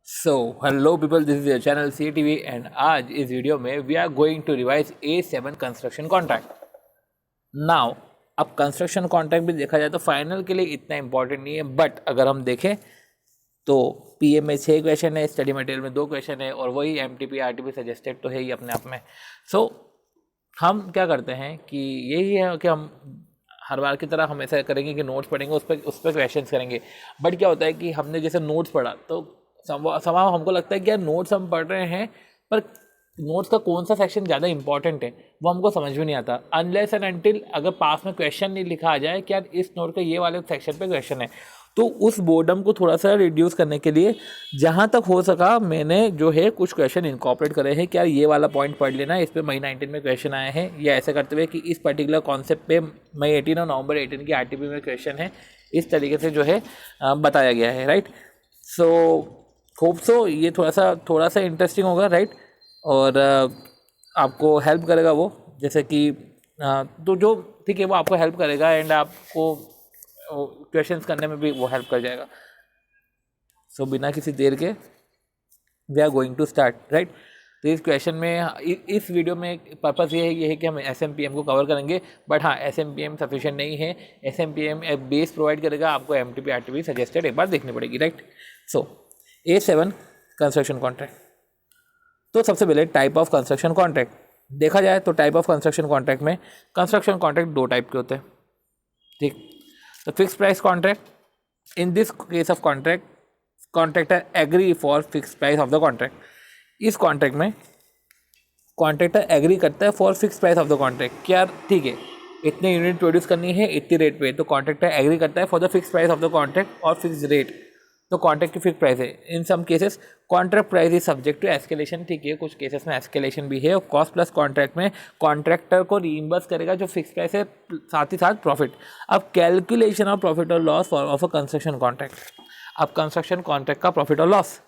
So hello people, this is your channel CTV and आज इस video में we are going to revise A7 construction contract. Now अब construction contract भी देखा जाए तो फाइनल के लिए इतना इंपॉर्टेंट नहीं है, बट अगर हम देखें तो PM में 6 क्वेश्चन है, स्टडी मटेरियल में 2 क्वेश्चन है और वही MTP RTP सजेस्टेड तो है ही अपने आप में। सो हम क्या करते हैं कि यही है कि हम हर बार की तरह हम ऐसा करेंगे कि नोट्स पढ़ेंगे, उस पर क्वेश्चन करेंगे। बट क्या होता है कि हमने जैसे नोट्स पढ़ा तो समाव हमको लगता है कि यार नोट्स हम पढ़ रहे हैं, पर नोट्स का कौन सा सेक्शन ज़्यादा इंपॉर्टेंट है वो हमको समझ में नहीं आता अनलेस एंड अनटिल अगर पास में क्वेश्चन नहीं लिखा आ जाए कि यार इस नोट के ये वाले सेक्शन पे क्वेश्चन है। तो उस बोर्डम को थोड़ा सा रिड्यूस करने के लिए जहाँ तक हो सका मैंने जो है कुछ क्वेश्चन इनकॉर्पोरेट करे हैं कि यार ये वाला पॉइंट पढ़ लेना, इस पर मई 19 में क्वेश्चन आए हैं, या ऐसे करते हुए कि इस पर्टिकुलर कॉन्सेप्ट पे मई 18 और नवंबर 18 की RTP में क्वेश्चन है, इस तरीके से जो है बताया गया है। राइट, सो होप सो ये थोड़ा सा इंटरेस्टिंग होगा। राइट, और आपको हेल्प करेगा वो, जैसे कि तो जो ठीक है वो आपको हेल्प करेगा एंड आपको क्वेश्चंस करने में भी वो हेल्प कर जाएगा। सो बिना किसी देर के we are going to start. Right, तो इस क्वेश्चन में इस वीडियो में पर्पस ये है कि हम SMPM को कवर करेंगे, बट हाँ SMPM सफिशिएंट नहीं है। SMPM एक बेस प्रोवाइड करेगा, आपको MTP RTP सजेस्टेड एक बार देखनी पड़ेगी। राइट, सो A7 कंस्ट्रक्शन कॉन्ट्रैक्ट। तो सबसे पहले टाइप ऑफ कंस्ट्रक्शन कॉन्ट्रैक्ट देखा जाए तो टाइप ऑफ कंस्ट्रक्शन कॉन्ट्रैक्ट में कंस्ट्रक्शन कॉन्ट्रैक्ट 2 टाइप के होते हैं। ठीक, तो fix price contract. In this case of contract contractor agree for fix price of the contract. इस कॉन्ट्रैक्ट में कॉन्ट्रैक्टर एग्री करता है for fix price of the contract. क्या ठीक है, इतने यूनिट प्रोड्यूस करनी है इतनी रेट पे, तो कॉन्ट्रैक्टर एग्री करता है for the fix price of the contract और फिक्स रेट। तो कॉन्ट्रैक्ट की फिक्स प्राइस है। In some cases contract price is subject to escalation. ठीक है, कुछ केसेस में एस्केलेशन भी है। और कॉस्ट प्लस कॉन्ट्रैक्ट में कॉन्ट्रैक्टर को रीइंबर्स करेगा जो फिक्स प्राइस है, साथ ही साथ प्रॉफिट। अब कैलकुलेशन ऑफ प्रॉफिट और loss of a construction contract. अब कंस्ट्रक्शन कॉन्ट्रैक्ट का प्रॉफिट और लॉस।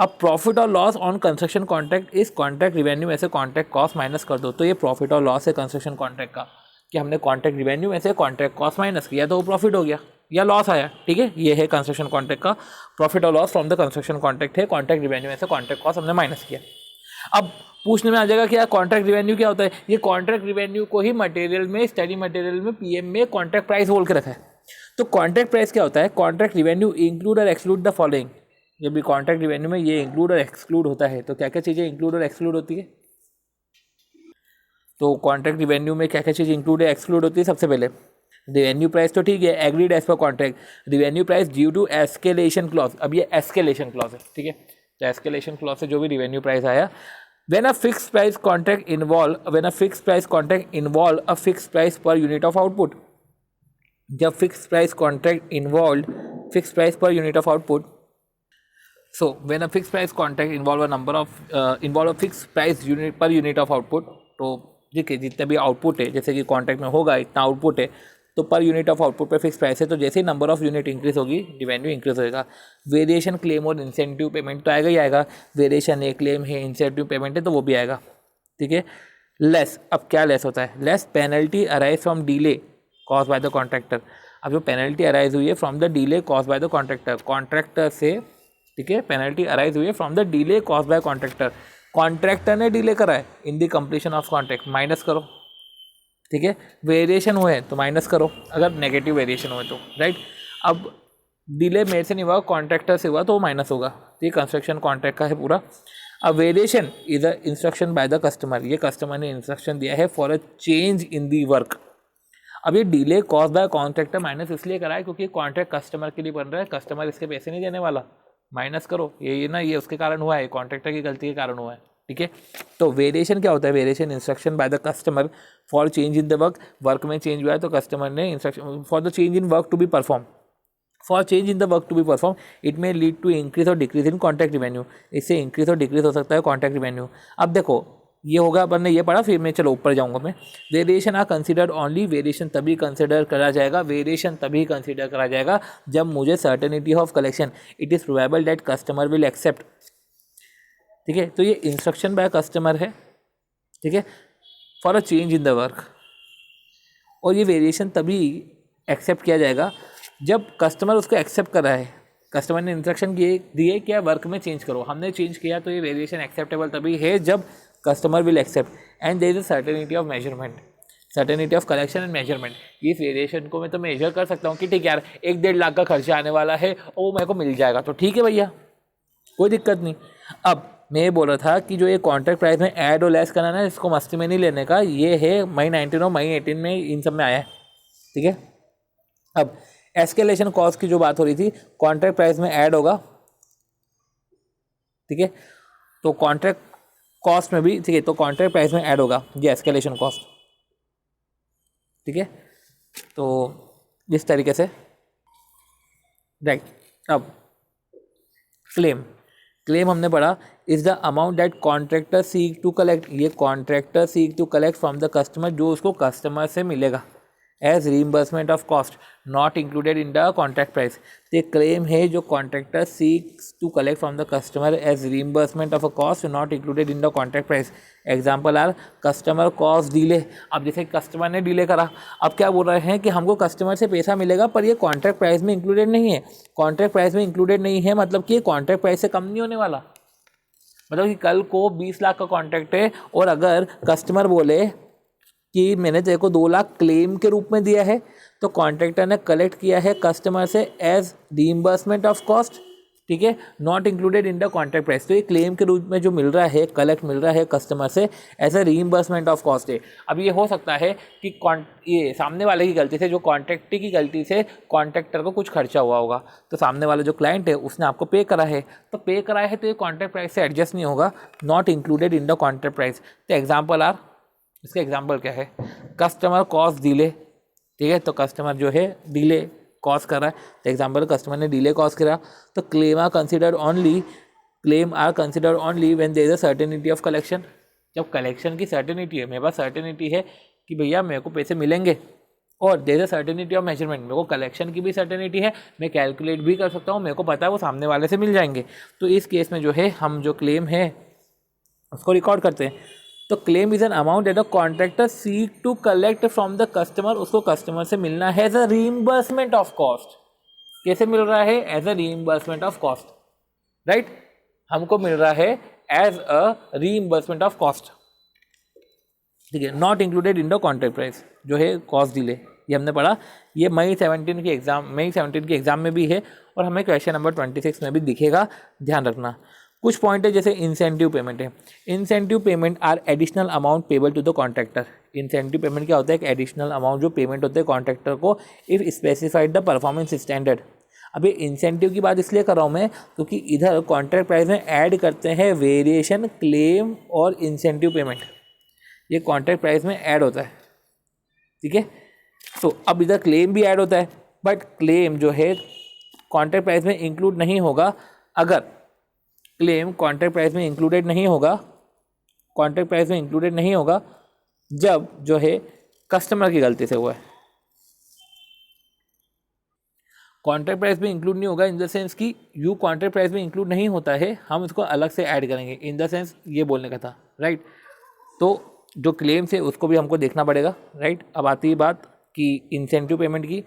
अब प्रॉफिट और लॉस ऑन कंस्ट्रक्शन कॉन्ट्रैक्ट इस कॉन्ट्रैक्ट रिवेन्यू में से कॉन्ट्रैक्ट कॉस्ट माइनस कर दो, तो ये प्रॉफिट और लॉस है कंस्ट्रक्शन कॉन्ट्रैक्ट का, कि हमने कॉन्ट्रैक्ट रिवेन्यू में से कॉन्ट्रैक्ट कॉस्ट माइनस किया तो वो प्रॉफिट हो गया या लॉस आया। ठीक है, ये है कंस्ट्रक्शन कॉन्ट्रैक्ट का प्रॉफिट और loss from the construction contract है, कॉन्ट्रैक्ट रिवेन्यू में से कॉन्ट्रैक्ट कॉस्ट हमने माइनस किया। अब पूछने में आ जाएगा कि यार कॉन्ट्रैक्ट रिवेन्यू क्या होता है। ये कॉन्ट्रैक्ट रिवेन्यू को ही मटेरियल में, स्टडी मटेरियल में, PM में कॉन्ट्रैक्ट प्राइस बोल के रखा है। तो कॉन्ट्रैक्ट प्राइस क्या होता है? कॉन्ट्रैक्ट रिवेन्यू इंक्लूड और एक्सक्लूड द फॉलोइंग। जब भी कॉन्ट्रैक्ट रिवेन्यू में ये इंक्लूड और एक्सक्लूड होता है तो क्या क्या चीज़ें इंक्लूड और एक्सक्लूड होती है? तो कॉन्ट्रैक्ट रिवेन्यू में क्या क्या चीज़ इंक्लूड या एक्सक्लूड होती है? सबसे पहले रिवेन्यू प्राइस तो ठीक है, agreed as per contract. Revenue price due to escalation clause. अब ये एस्केलेशन क्लॉज है। ठीक है, तो एस्केलेशन क्लॉज से जो भी रिवेन्यू प्राइस आया। When a fix price contract involve a fix price per unit of output. जब fix price contract involve fix price per unit of output. So when a fixed price contract involve a fixed price unit per unit of output, तो ठीक है जितने भी output है, जैसे कि contract में होगा इतना आउटपुट है तो पर यूनिट ऑफ आउटपुट पे फिक्स प्राइस है, तो जैसे ही नंबर ऑफ यूनिट इंक्रीज होगी रिवेन्यू इंक्रीज होगा। वेरिएशन, क्लेम और इंसेंटिव पेमेंट तो आएगा ही आएगा। वेरिएशन है, क्लेम है, इंसेंटिव पेमेंट है, तो वो भी आएगा। ठीक है, लेस। अब क्या लेस होता है? Less penalty arise from delay cause by the contractor. अब जो पेनल्टी अराइज हुई है from the delay cause by the contractor से, ठीक है, पेनल्टी अराइज हुई है from the delay cause by contractor. Contractor ने डिले करा है in the completion of contract, minus करो। ठीक है, वेरिएशन हुए तो माइनस करो अगर नेगेटिव वेरिएशन हुए तो। राइट, अब डिले मेरे से नहीं हुआ, कॉन्ट्रैक्टर से हुआ तो वो माइनस होगा। तो ये कंस्ट्रक्शन कॉन्ट्रैक्ट का है पूरा। अब variation is a instruction by the customer. ये कस्टमर ने इंस्ट्रक्शन दिया है for a change in the work. अब ये delay cause by contractor minus इसलिए करा है क्योंकि कॉन्ट्रैक्ट कस्टमर के लिए बन रहा है, कस्टमर इसके पैसे नहीं देने वाला, माइनस करो। ये ना, ये उसके कारण हुआ है, कॉन्ट्रैक्टर की गलती के कारण हुआ है। ठीक है, तो वेरिएशन क्या होता है? Variation instruction by the customer for change in the work में चेंज हुआ है तो कस्टमर ने instruction for the change in work to be perform. For change in the work to be perform it में lead to increase और decrease in contract revenue. इससे increase और decrease हो सकता है कॉन्ट्रैक्ट रिवेन्यू। अब देखो ये होगा, अपन ने ये पढ़ा, फिर मैं चलो ऊपर जाऊंगा मैं। Variation are considered only. Variation तभी कंसिडर करा जाएगा, वेरिएशन तभी कंसिडर करा जाएगा जब मुझे certainty of collection, it is probable that customer will accept. ठीक है, तो ये इंस्ट्रक्शन बाय कस्टमर है। ठीक है, for a change in the work. और ये वेरिएशन तभी एक्सेप्ट किया जाएगा जब कस्टमर उसको एक्सेप्ट कर रहा है। कस्टमर ने इंस्ट्रक्शन दिए क्या वर्क में चेंज करो, हमने चेंज किया, तो ये वेरिएशन एक्सेप्टेबल तभी है जब customer will accept and there is a certainty of measurement, certainty of collection and measurement. इस वेरिएशन को मैं तो मेजर कर सकता हूँ कि ठीक है यार 1-1.5 लाख का खर्चा आने वाला है और वो मेरे को मिल जाएगा, तो ठीक है भैया कोई दिक्कत नहीं। अब मैं ये बोल रहा था कि जो ये कॉन्ट्रैक्ट प्राइस में ऐड और लेस करना है इसको मस्ती में नहीं लेने का, ये है मई 19 और मई 18 में इन सब में आया है, ठीक है। अब एस्केलेशन कॉस्ट की जो बात हो रही थी, कॉन्ट्रैक्ट प्राइस में ऐड होगा, ठीक है, तो कॉन्ट्रैक्ट कॉस्ट में भी, ठीक है, तो कॉन्ट्रैक्ट प्राइस में ऐड होगा ये एस्केलेशन कॉस्ट, ठीक है। तो इस तरीके से राइट। अब क्लेम हमने पढ़ा is the amount that contractor seek to collect, ये contractor seek to collect from the customer, जो उसको कस्टमर से मिलेगा as reimbursement of cost not included in the contract price. तो ये क्लेम है जो contractor seeks to collect from the customer as reimbursement of a cost not included in the contract price. Example are customer cost delay. अब जैसे customer ने delay करा, अब क्या बोल रहे हैं कि हमको कस्टमर से पैसा मिलेगा पर ये कॉन्ट्रैक्ट प्राइस में इंक्लूडेड नहीं है। कॉन्ट्रैक्ट प्राइस में इंक्लूडेड नहीं है मतलब कि कॉन्ट्रैक्ट प्राइस से कम नहीं होने वाला, मतलब कि कल को 20 लाख का कॉन्ट्रैक्ट है और अगर कस्टमर बोले कि मैंने तेरे को 2 लाख क्लेम के रूप में दिया है, तो कॉन्ट्रैक्टर ने कलेक्ट किया है कस्टमर से एज रीइंबर्समेंट ऑफ कॉस्ट, ठीक है, not included in the contract price. तो ये क्लेम के रूप में जो मिल रहा है, कलेक्ट मिल रहा है कस्टमर से as a reimbursement of cost है। अब ये हो सकता है कि ये सामने वाले की गलती से, जो कॉन्ट्रैक्टर की गलती से कॉन्ट्रैक्टर को कुछ खर्चा हुआ होगा, तो सामने वाला जो क्लाइंट है उसने आपको पे करा है, तो पे कराया है तो ये कॉन्ट्रैक्ट प्राइस से एडजस्ट नहीं होगा, not included in the contract price. तो एग्जाम्पल आर, इसका एग्जाम्पल क्या है, कस्टमर कॉस्ट डिले, ठीक है, तो कस्टमर जो है डिले कॉस्ट कर रहा है, तो एग्जाम्पल कस्टमर ने डिले कॉस्ट करा, तो claim are considered only when there is a certainty of collection. जब कलेक्शन की सर्टेनिटी है, मेरे पास सर्टेनिटी है कि भैया मेरे को पैसे मिलेंगे, और there is a certainty of measurement, मेरे को कलेक्शन की भी सर्टेनिटी है, मैं कैलकुलेट भी कर सकता हूँ, मेरे को पता है वो सामने वाले से मिल जाएंगे। तो इस केस में जो है हम जो क्लेम है उसको रिकॉर्ड करते हैं। तो claim is an amount that the contractor seek to collect from the customer, उसको कस्टमर से मिलना है as a reimbursement of cost. कैसे मिल रहा है? As a reimbursement of cost, right, हमको मिल रहा है as a reimbursement of cost, ठीक है, not included in the contract price, जो है कॉस्ट डिले, ये हमने पढ़ा। ये मई 17 की एग्जाम में भी है और हमें क्वेश्चन नंबर 26 में भी दिखेगा, ध्यान रखना। कुछ पॉइंट है जैसे इंसेंटिव पेमेंट है। Incentive payment are additional amount payable to the contractor. Incentive payment क्या होता है? एक एडिशनल अमाउंट जो पेमेंट होते हैं कॉन्ट्रैक्टर को if specified the performance standard. अब ये इंसेंटिव की बात इसलिए कर रहा हूँ मैं क्योंकि इधर कॉन्ट्रैक्ट प्राइस में ऐड करते हैं वेरिएशन, क्लेम और इंसेंटिव पेमेंट, ये कॉन्ट्रैक्ट प्राइस में ऐड होता है, ठीक है। तो अब इधर क्लेम भी ऐड होता है, बट क्लेम जो है कॉन्ट्रैक्ट प्राइस में इंक्लूड नहीं होगा। अगर क्लेम कॉन्ट्रैक्ट प्राइस में इंक्लूडेड नहीं होगा, कॉन्ट्रैक्ट प्राइस में इंक्लूडेड नहीं होगा जब जो है कस्टमर की गलती से हुआ है। कॉन्ट्रैक्ट प्राइस में इंक्लूड नहीं होगा इन द सेंस कि यू कॉन्ट्रैक्ट प्राइस में इंक्लूड नहीं होता है, हम इसको अलग से ऐड करेंगे, इन द सेंस ये बोलने का था, राइट। तो जो क्लेम्स है उसको भी हमको देखना पड़ेगा, राइट। अब आती है बात कि इंसेंटिव पेमेंट की।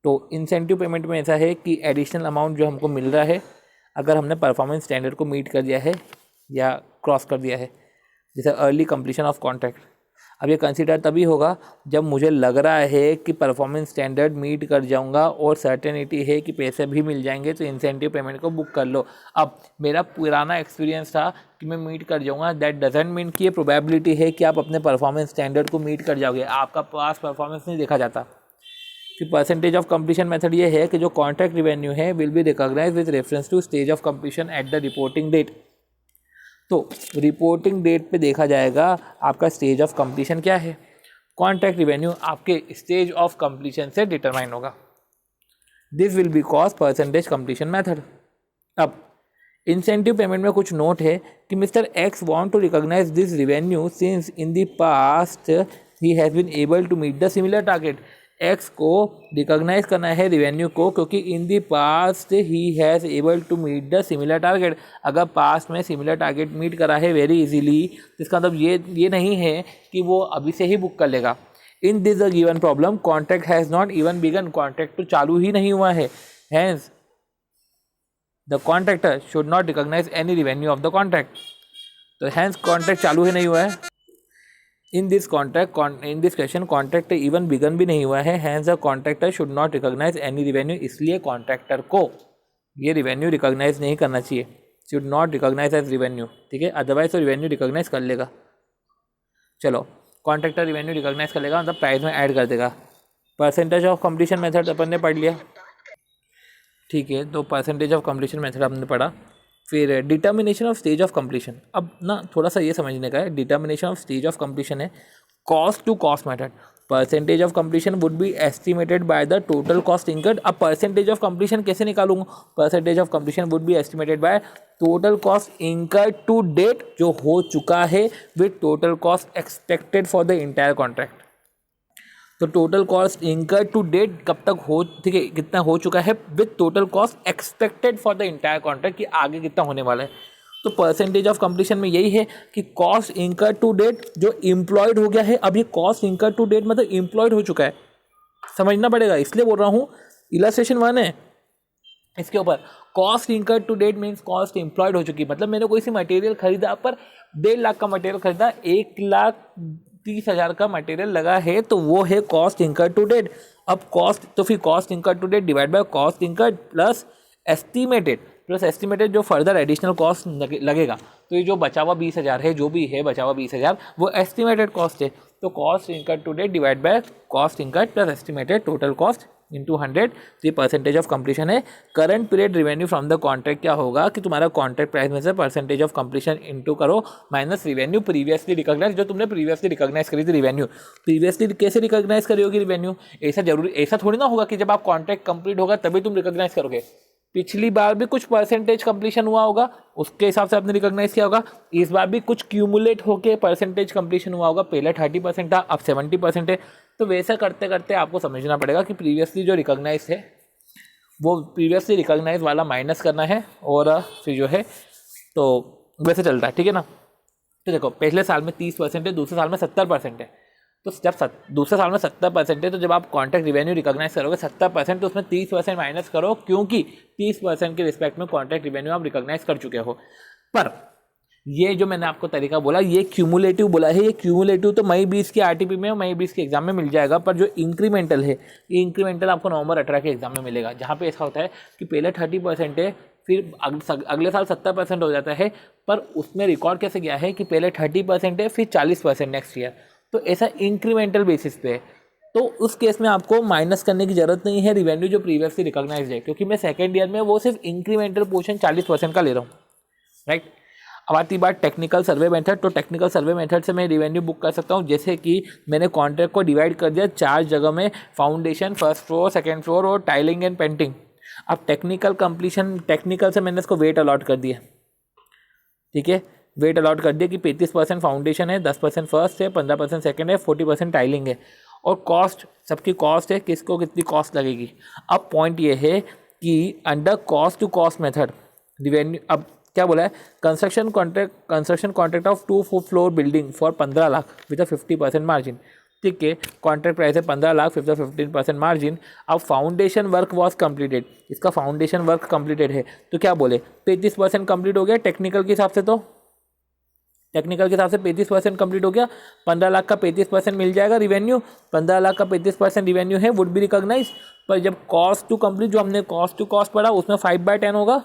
तो इंसेंटिव पेमेंट में ऐसा है कि एडिशनल अमाउंट जो हमको मिल रहा है अगर हमने परफॉर्मेंस स्टैंडर्ड को मीट कर दिया है या क्रॉस कर दिया है, जैसे अर्ली कंप्लीशन ऑफ कॉन्ट्रैक्ट। अब ये कंसीडर तभी होगा जब मुझे लग रहा है कि परफॉर्मेंस स्टैंडर्ड मीट कर जाऊंगा और सर्टेनिटी है कि पैसे भी मिल जाएंगे, तो इंसेंटिव पेमेंट को बुक कर लो। अब मेरा पुराना एक्सपीरियंस था कि मैं मीट कर जाऊंगा, दैट डजंट मीन कि ये प्रोबेबिलिटी है कि आप अपने परफॉर्मेंस स्टैंडर्ड को मीट कर जाओगे। आपका पास परफॉर्मेंस नहीं देखा जाता। कि परसेंटेज ऑफ कंप्लीशन मेथड ये है कि जो कॉन्ट्रैक्ट रिवेन्यू है will be recognise with reference to stage of completion at the reporting date. तो रिपोर्टिंग डेट पे देखा जाएगा आपका स्टेज ऑफ कंप्लीशन क्या है। कॉन्ट्रैक्ट रिवेन्यू आपके स्टेज ऑफ कंप्लीशन से डिटरमाइन होगा। This will be cause percentage completion method. अब इंसेंटिव पेमेंट में कुछ नोट है कि mister X want to recognise this revenue since in the past he has been able to meet the similar target. X को recognise करना है revenue को क्योंकि in the past he has able to meet the similar target. अगर past में similar target meet करा है very easily, इसका मतलब ये नहीं है कि वो अभी से ही बुक कर लेगा। In this the given problem contract has not even begun, contract तो चालू ही नहीं हुआ है। Hence the contractor should not recognise any revenue of the contract. तो हैंस कॉन्ट्रैक्ट चालू ही नहीं हुआ है। In this question contract even begun भी नहीं हुआ है, hence the contractor should not recognise any revenue, इसलिए कॉन्ट्रैक्टर को ये रिवेन्यू रिकॉग्नाइज नहीं करना चाहिए, should not recognise as revenue, ठीक है, अदरवाइज तो रिवेन्यू रिकॉग्नाइज कर लेगा। चलो कॉन्ट्रैक्टर रिवेन्यू रिकॉग्नाइज कर लेगा, मतलब प्राइस में ऐड कर देगा। परसेंटेज ऑफ कंप्लीशन मेथड अपन ने पढ़ लिया, ठीक है, तो परसेंटेज ऑफ कंप्लीशन मेथड हमने पढ़ा। फिर determination of stage of completion, अब ना थोड़ा सा ये समझने का है, determination of stage of completion है cost to cost method. Percentage of completion would be estimated by the total cost incurred. अब परसेंटेज ऑफ कंप्लीशन कैसे निकालूंगा? Percentage of completion would be estimated by total cost incurred to date, जो हो चुका है, with total cost expected for the entire contract. तो total cost incurred to date कब तक हो, ठीक है, कितना हो चुका है, with total cost expected for the entire contract, कि आगे कितना होने वाला है। तो परसेंटेज ऑफ कंप्लीशन में यही है कि कॉस्ट इनकर्ड टू डेट जो इम्प्लॉयड हो गया है, अब ये कॉस्ट इनकर्ड टू डेट मतलब इम्प्लॉयड हो चुका है, समझना पड़ेगा, इसलिए बोल रहा हूँ इलस्ट्रेशन 1 है इसके ऊपर। Cost incurred to date means cost employed हो चुकी, मतलब मैंने कोई सी मटेरियल खरीदा पर 1.5 लाख का मटेरियल खरीदा, 1,30,000 का मटेरियल लगा है, तो वो है कॉस्ट इनकर्ड टू डेट। अब कॉस्ट, तो फिर cost incurred to date divide by cost incurred plus estimated जो फर्दर एडिशनल कॉस्ट लगेगा। तो ये जो बचा हुआ 20,000 है, जो भी है बचा हुआ 20,000, वो एस्टिमेटेड कॉस्ट है। तो cost incurred to date divide by cost incurred plus estimated total cost into 100, तो परसेंटेज ऑफ कंप्लीशन है। Current period revenue from the contract क्या होगा कि तुम्हारा कॉन्ट्रैक्ट प्राइस में से परसेंटेज ऑफ कंप्लीशन इंटू करो माइनस रिवेन्यू प्रीवियसली रिकॉग्नाइज, जो तुमने प्रीवियसली रिकॉग्नाइज करी थी रिवेन्यू। प्रीवियसली कैसे रिकॉग्नाइज करी होगी रिवेन्यू? ऐसा थोड़ी ना होगा कि जब आप कॉन्ट्रैक्ट कंप्लीट होगा तभी तुम रिकॉग्नाइज करोगे। पिछली बार भी कुछ परसेंटेज कंप्लीशन हुआ होगा, उसके हिसाब से आपने रिकॉग्नाइज किया होगा। इस बार भी कुछ क्यूमुलेट होके परसेंटेज कंप्लीशन हुआ होगा, पहले 30% था, अब 70% है। तो वैसा करते करते आपको समझना पड़ेगा कि प्रीवियसली जो रिकॉग्नाइज है वो प्रीवियसली रिकॉग्नाइज वाला माइनस करना है, और फिर जो है तो वैसे चलता है, ठीक है ना। तो देखो पहले साल में 30% है, दूसरे साल में 70% है। तो जब दूसरे साल में 70% है, तो जब आप कॉन्ट्रैक्ट रिवेन्यू रिकॉग्नाइज करोगे 70%, तो उसमें 30% माइनस करो, क्योंकि 30% के रिस्पेक्ट में कॉन्ट्रैक्ट रिवेन्यू आप रिकॉग्नाइज कर चुके हो। पर ये जो मैंने आपको तरीका बोला, ये क्यूमुलेटिव बोला है। ये क्यूमुलेटिव तो मई 20 के आरटीपी में, मई 20 के एग्जाम में मिल जाएगा, पर जो इंक्रीमेंटल है, ये इंक्रीमेंटल आपको नवंबर 18 के एग्जाम में मिलेगा, जहाँ पे ऐसा होता है कि पहले 30% है, फिर अगले साल 70% हो जाता है। पर उसमें रिकॉर्ड कैसे गया है कि पहले 30% है, फिर 40% नेक्स्ट ईयर। तो ऐसा इंक्रीमेंटल बेसिस पे है। तो उस केस में आपको माइनस करने की जरूरत नहीं है रिवेन्यू जो प्रीवियसली रिकॉग्नाइज्ड है, क्योंकि मैं सेकेंड ईयर में वो सिर्फ इंक्रीमेंटल पोर्शन 40% का ले रहा हूँ, राइट। अब आती बात टेक्निकल सर्वे मेथड। तो टेक्निकल सर्वे मेथड से मैं रिवेन्यू बुक कर सकता हूँ, जैसे कि मैंने कॉन्ट्रैक्ट को डिवाइड कर दिया 4 जगह में, foundation, first floor, second floor और टाइलिंग एंड पेंटिंग। अब टेक्निकल से मैंने इसको वेट अलॉट कर दिया, ठीक है, वेट अलॉट कर दिया कि 35% फाउंडेशन है, 10% फर्स्ट है, 15% सेकेंड है, 40% टाइलिंग है। और कॉस्ट, सबकी कॉस्ट है, किसको कितनी कॉस्ट लगेगी। अब पॉइंट ये है कि under cost to cost method revenue, अब क्या बोला है, construction contract of 2 floor building for 15 lakh with 50% margin, ठीक है। कॉन्ट्रैक्ट प्राइस है 15 लाख विद 15% मार्जिन। अब फाउंडेशन वर्क वॉज कंप्लीटेड, इसका फाउंडेशन वर्क कंप्लीटेड है, तो क्या बोले 35% कंप्लीट हो गया टेक्निकल के हिसाब से। तो टेक्निकल के हिसाब से 35% कंप्लीट हो गया, 15 लाख का 35% मिल जाएगा रिवेन्यू, 15 लाख का 35% रिवेन्यू है, वुड बी रिकॉग्नाइज। पर जब कॉस्ट टू कंप्लीट, जो हमने कॉस्ट टू कॉस्ट पढ़ा, उसमें 5/10 होगा,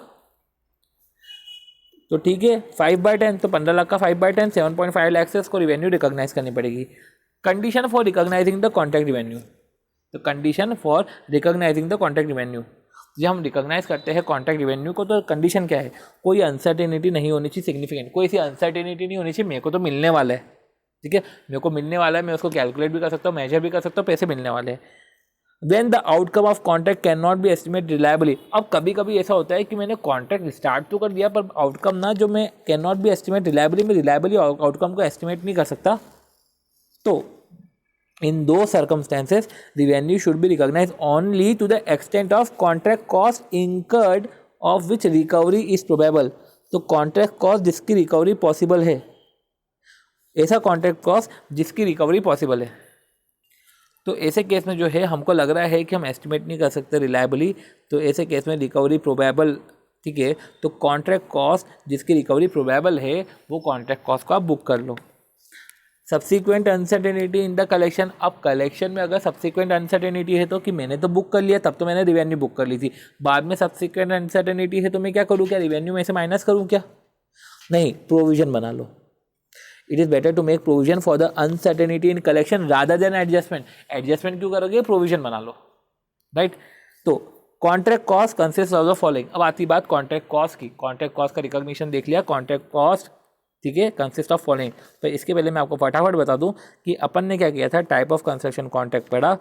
तो ठीक है 5/10, तो 15 लाख का 5/10 7.5 लाख से इसको रिवेन्यू रिकॉग्नाइज करनी पड़ेगी। Condition for recognising the contract revenue, तो condition for recognising the contract revenue, जब हम रिकॉग्नाइज करते हैं कॉन्ट्रैक्ट रिवेन्यू को, तो कंडीशन क्या है, कोई अनसर्टेनिटी नहीं होनी चाहिए सिग्निफिकेंट, कोई ऐसी अनसर्टेनिटी नहीं होनी चाहिए, मेरे को तो मिलने वाला है, ठीक है, मेरे को मिलने वाला है, मैं उसको कैलकुलेट भी कर सकता हूँ, मेजर भी कर सकता हूँ, पैसे मिलने वाले हैं। When the outcome of contract cannot be estimated reliably, अब कभी कभी ऐसा होता है कि मैंने कॉन्ट्रैक्ट स्टार्ट तो कर दिया, पर आउटकम ना, जो मैं can not be estimate reliably, मैं रिलायबली आउटकम को एस्टिमेट नहीं कर सकता। तो in those circumstances revenue should be recognized only to the extent of contract cost incurred of which recovery is probable। तो कॉन्ट्रैक्ट कॉस्ट जिसकी रिकवरी पॉसिबल है, ऐसा कॉन्ट्रैक्ट कॉस्ट जिसकी रिकवरी पॉसिबल है। तो ऐसे केस में जो है हमको लग रहा है कि हम एस्टिमेट नहीं कर सकते रिलायबली, तो ऐसे केस में रिकवरी प्रोबेबल ठीक है, तो कॉन्ट्रैक्ट कॉस्ट जिसकी रिकवरी प्रोबेबल है वो कॉन्ट्रैक्ट कॉस्ट को आप बुक कर लो। Subsequent uncertainty in the collection, अब कलेक्शन में अगर सब्सिक्वेंट अनसर्टेनिटी है तो कि मैंने तो बुक कर लिया, तब तो मैंने रिवेन्यू बुक कर ली थी, बाद में सब्सिक्वेंट अनसर्टेनिटी है तो मैं क्या करूँ, क्या रिवेन्यू में से माइनस करूँ क्या? नहीं, प्रोविजन बना लो। It is better to make provision for the uncertainty in collection rather than adjustment. Adjustment क्यों करोगे, प्रोविजन बना लो, राइट। तो contract cost consist of the following, अब आती बात कॉन्ट्रैक्ट कॉस्ट की। कॉन्ट्रैक्ट कॉस्ट का रिकॉग्निशन देख लिया, कॉन्ट्रैक्ट कॉस्ट, ठीक है, कंसिस्ट ऑफ फॉलोइंग। तो इसके पहले मैं आपको फटाफट बता दूं कि अपन ने क्या किया था, टाइप ऑफ कंस्ट्रक्शन कॉन्ट्रैक्ट पढ़ा,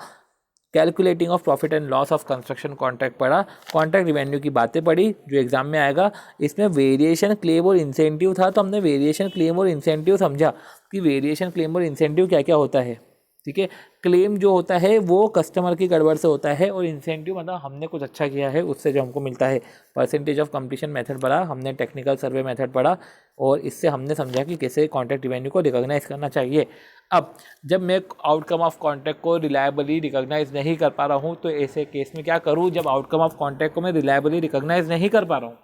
calculating of profit and loss of construction contract पढ़ा, कॉन्ट्रैक्ट रिवेन्यू की बातें पढ़ी जो एग्जाम में आएगा। इसमें वेरिएशन क्लेम और इंसेंटिव था, तो हमने वेरिएशन क्लेम और इंसेंटिव समझा कि वेरिएशन क्लेम और इंसेंटिव क्या क्या होता है, ठीक है। क्लेम जो होता है वो कस्टमर की गड़बड़ से होता है, और इंसेंटिव मतलब हमने कुछ अच्छा किया है उससे जो हमको मिलता है। परसेंटेज ऑफ कंप्लीशन मेथड पढ़ा हमने, टेक्निकल सर्वे मेथड पढ़ा, और इससे हमने समझा कि कैसे कॉन्ट्रैक्ट रिवेन्यू को रिकॉग्नाइज करना चाहिए। अब जब मैं आउटकम ऑफ कॉन्ट्रैक्ट को रिलायबली रिकॉग्नाइज नहीं कर पा रहा हूँ तो ऐसे केस में क्या करूँ, जब आउटकम ऑफ कॉन्ट्रैक्ट को मैं रिलायबली रिकॉग्नाइज नहीं कर पा रहा हूँ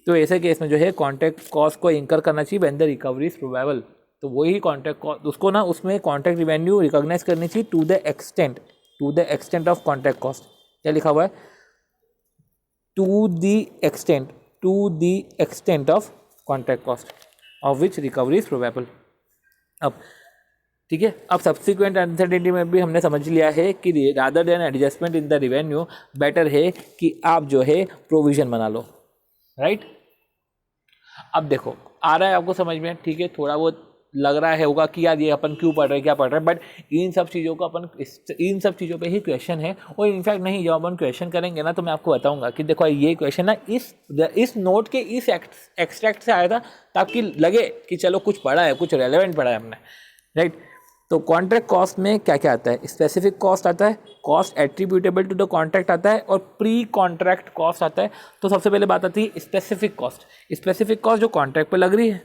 तो ऐसे केस में जो है कॉन्ट्रैक्ट कॉस्ट को इंकर करना चाहिए when the recovery is probable. तो वही कॉन्ट्रैक्ट कॉस्ट, उसको ना उसमें कॉन्ट्रैक्ट रिवेन्यू रिकॉग्नाइज करनी चाहिए to the extent of contract cost. क्या लिखा हुआ है, to the extent of contract cost of which recovery is probable. अब ठीक है, अब सब्सिक्वेंट अनसर्टेनिटी में भी हमने समझ लिया है कि rather than adjustment in the revenue better है कि आप जो है प्रोविजन बना लो, राइट। अब देखो आ रहा है आपको समझ में, ठीक है, थोड़ा बहुत लग रहा है होगा कि यार ये अपन क्यों पढ़ रहे हैं, क्या पढ़ रहे हैं, बट इन सब चीज़ों को अपन इन सब चीज़ों पे ही क्वेश्चन है। और इनफैक्ट नहीं, जब अपन क्वेश्चन करेंगे ना तो मैं आपको बताऊंगा कि देखो ये क्वेश्चन ना इस नोट के इस एक्सट्रैक्ट से आया था, ताकि लगे कि चलो कुछ पढ़ा है, कुछ रेलेवेंट पढ़ा है हमने, राइट। तो कॉन्ट्रैक्ट कॉस्ट में क्या क्या आता है, स्पेसिफिक कॉस्ट आता है, cost attributable to the contract आता है, और प्री कॉन्ट्रैक्ट कॉस्ट आता है। तो सबसे पहले बात आती है स्पेसिफिक कॉस्ट। स्पेसिफिक कॉस्ट जो कॉन्ट्रैक्ट पे लग रही है,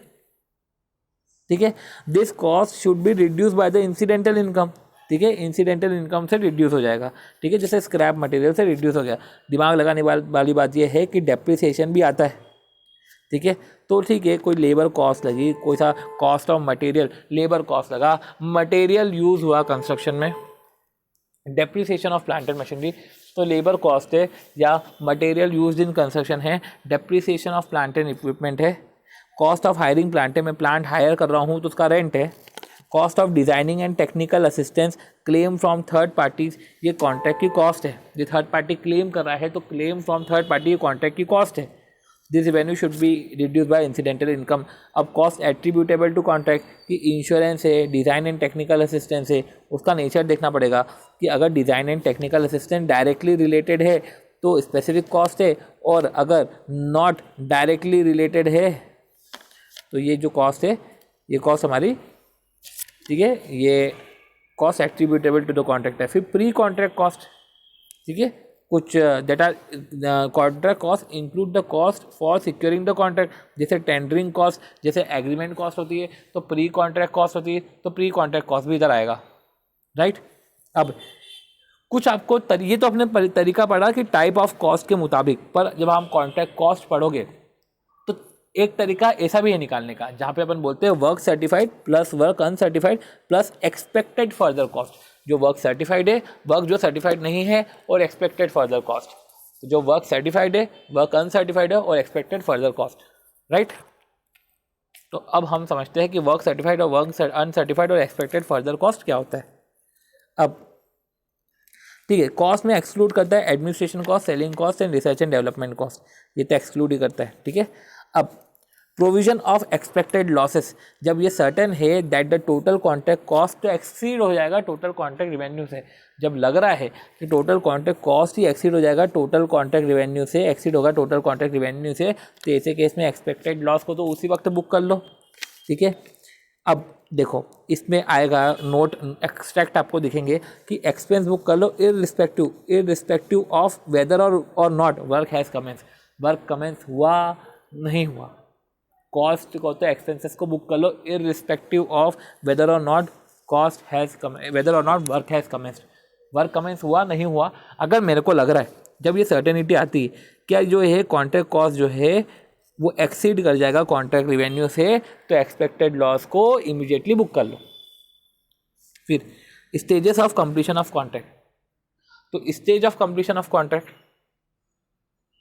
ठीक है। This cost should be reduce by the incidental income, ठीक है, इंसिडेंटल इनकम से रिड्यूस हो जाएगा, ठीक है, जैसे स्क्रैप मटेरियल से रिड्यूस हो गया। दिमाग लगाने वाली बात यह है कि डेप्रिसिएशन भी आता है, ठीक है। तो ठीक है, कोई लेबर कॉस्ट लगी, कोई सा cost of material, labour cost लगा, मटेरियल यूज हुआ कंस्ट्रक्शन में, depreciation of plant and machinery, तो लेबर कॉस्ट है या मटेरियल यूज इन कंस्ट्रक्शन है, depreciation of plant and equipment है, कॉस्ट ऑफ हायरिंग प्लांट है, मैं प्लांट हायर कर रहा हूँ तो उसका रेंट है, cost of designing and technical assistance claim from third parties, ये कॉन्ट्रैक्ट की कॉस्ट है, जो थर्ड पार्टी क्लेम कर रहा है तो क्लेम फ्रॉम थर्ड पार्टी ये कॉन्ट्रैक्ट की कॉस्ट है। This revenue should be reduce by incidental income. अब कॉस्ट एट्रीब्यूटेबल टू कॉन्ट्रैक्ट की इंश्योरेंस है, डिज़ाइन एंड टेक्निकल असिस्टेंस है, उसका नेचर देखना पड़ेगा कि अगर design and technical assistance directly related है तो स्पेसिफिक कॉस्ट है, और अगर नॉट डायरेक्टली रिलेटेड है तो ये जो कॉस्ट है ये कॉस्ट हमारी, ठीक है, ये cost attributable to the contract है। फिर प्री कॉन्ट्रैक्ट कॉस्ट, ठीक है, कुछ that are contract cost include the cost for securing the contract, जैसे टेंडरिंग कॉस्ट, जैसे एग्रीमेंट कॉस्ट होती है तो प्री कॉन्ट्रैक्ट कॉस्ट होती है, तो प्री कॉन्ट्रैक्ट कॉस्ट भी इधर आएगा, राइट। अब कुछ आपको ये तो अपने तरीका पढ़ा कि टाइप ऑफ कॉस्ट के मुताबिक, पर जब हम कॉन्ट्रैक्ट कॉस्ट पढ़ोगे तो एक तरीका ऐसा भी है निकालने का, जहाँ पे अपन बोलते हैं work certified plus work uncertified plus expected further cost. जो वर्क सर्टिफाइड है, वर्क जो सर्टिफाइड नहीं है, और एक्सपेक्टेड फर्दर कॉस्ट। तो जो वर्क सर्टिफाइड है, वर्क अनसर्टिफाइड है, और एक्सपेक्टेड फर्दर कॉस्ट, राइट। तो अब हम समझते हैं कि वर्क सर्टिफाइड और वर्क अनसर्टिफाइड और एक्सपेक्टेड फर्दर कॉस्ट क्या होता है। अब ठीक है, कॉस्ट में एक्सक्लूड करता है administration cost, selling cost and research and development cost, ये तो एक्सक्लूड ही करता है, ठीक है। अब प्रोविजन ऑफ एक्सपेक्टेड लॉसेस, जब ये सर्टेन है that the total contract cost तो एक्सीड हो जाएगा टोटल कॉन्ट्रैक्ट रिवेन्यू से, जब लग रहा है कि टोटल कॉन्ट्रैक्ट कॉस्ट ही एक्सीड हो जाएगा टोटल कॉन्ट्रैक्ट रिवेन्यू से, एक्सीड होगा टोटल कॉन्ट्रैक्ट रिवेन्यू से, तो ऐसे केस में एक्सपेक्टेड लॉस को तो उसी वक्त बुक कर लो, ठीक है। अब देखो इसमें आएगा नोट एक्सट्रैक्ट, आपको दिखेंगे कि एक्सपेंस बुक कर लो irrespective of whether or not work has commence, work commence हुआ नहीं हुआ। कॉस्ट को तो एक्सपेंसेस को बुक कर लो irrespective of whether or not work has commenced, work commence हुआ नहीं हुआ। अगर मेरे को लग रहा है जब ये सर्टेनिटी आती है क्या जो है कॉन्ट्रैक्ट कॉस्ट जो है वो एक्सीड कर जाएगा कॉन्ट्रैक्ट रिवेन्यू से, तो एक्सपेक्टेड लॉस को इमीडिएटली बुक कर लो। फिर stages of completion of contract, तो stage of completion of contract,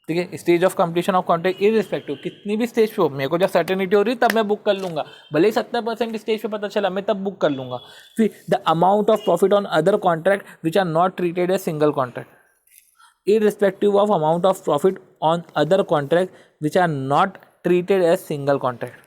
ठीक है, stage of completion of contract irrespective कितनी भी स्टेज पे हो, मेरे को जब सर्टेनिटी हो रही तब मैं बुक कर लूंगा, भले ही 70% स्टेज पे पता चला मैं तब बुक कर लूंगा। फिर the amount of profit on other contract which are not treated as single contract, irrespective of amount of profit on other contract which are not treated as single contract।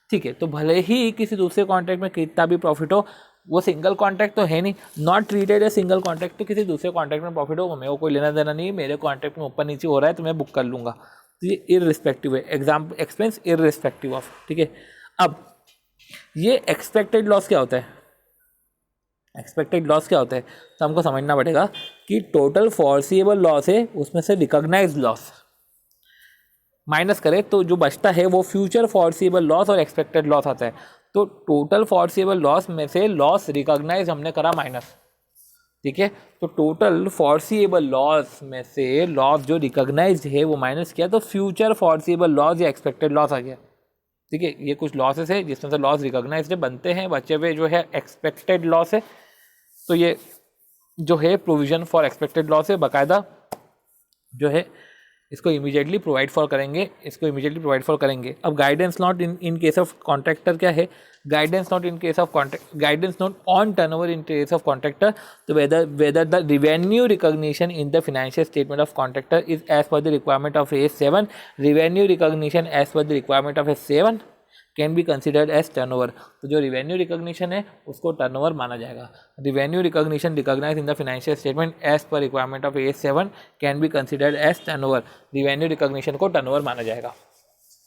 ठीक है, तो भले ही किसी दूसरे कॉन्ट्रैक्ट में कितना भी प्रॉफिट हो, वो सिंगल कॉन्ट्रैक्ट तो है नहीं, not treated as single contract, तो किसी दूसरे कॉन्ट्रैक्ट में प्रॉफिट हो मेरे को कोई लेना देना नहीं है, मेरे कॉन्ट्रैक्ट में ऊपर नीचे हो रहा है तो मैं बुक कर लूँगा। तो ये इररिस्पेक्टिव है, एग्जाम्पल एक्सपेंस इररिस्पेक्टिव ऑफ। ठीक है, अब ये एक्सपेक्टेड लॉस क्या होता है, एक्सपेक्टेड लॉस क्या होता है, तो हमको समझना पड़ेगा कि टोटल फॉरसीएबल लॉस है उसमें से रिकॉग्नाइज्ड लॉस माइनस करें तो जो बचता है वो फ्यूचर फॉरसीएबल लॉस और एक्सपेक्टेड लॉस आता है। तो टोटल फॉरसीएबल लॉस में से लॉस रिकॉग्नाइज हमने करा माइनस, ठीक है, तो टोटल फॉरसीएबल लॉस में से लॉस जो रिकॉग्नाइज्ड है वो माइनस किया, तो फ्यूचर फॉरसीएबल लॉस या एक्सपेक्टेड लॉस आ गया। ठीक है, ये कुछ लॉसेस है जिसमें से लॉस रिकॉग्नाइज्ड बनते हैं, बचे हुए जो है एक्सपेक्टेड लॉस है। तो ये जो है प्रोविजन फॉर एक्सपेक्टेड लॉस है, बाकायदा जो है इसको इमीडिएटली प्रोवाइड फॉर करेंगे, इसको इमीडिएटली प्रोवाइड फॉर करेंगे। अब guidance note in case of contractor क्या है, guidance note in case of contract, guidance note on turnover in case of contractor, तो whether the revenue recognition in the financial statement of contractor is as per the requirement of AS7, revenue recognition as per the requirement of AS7 can be considered as turnover. तो जो revenue recognition है उसको turnover माना जाएगा। Revenue recognition recognize in the financial statement as per requirement of AS7 can be considered as turnover. Revenue recognition को turnover माना जाएगा।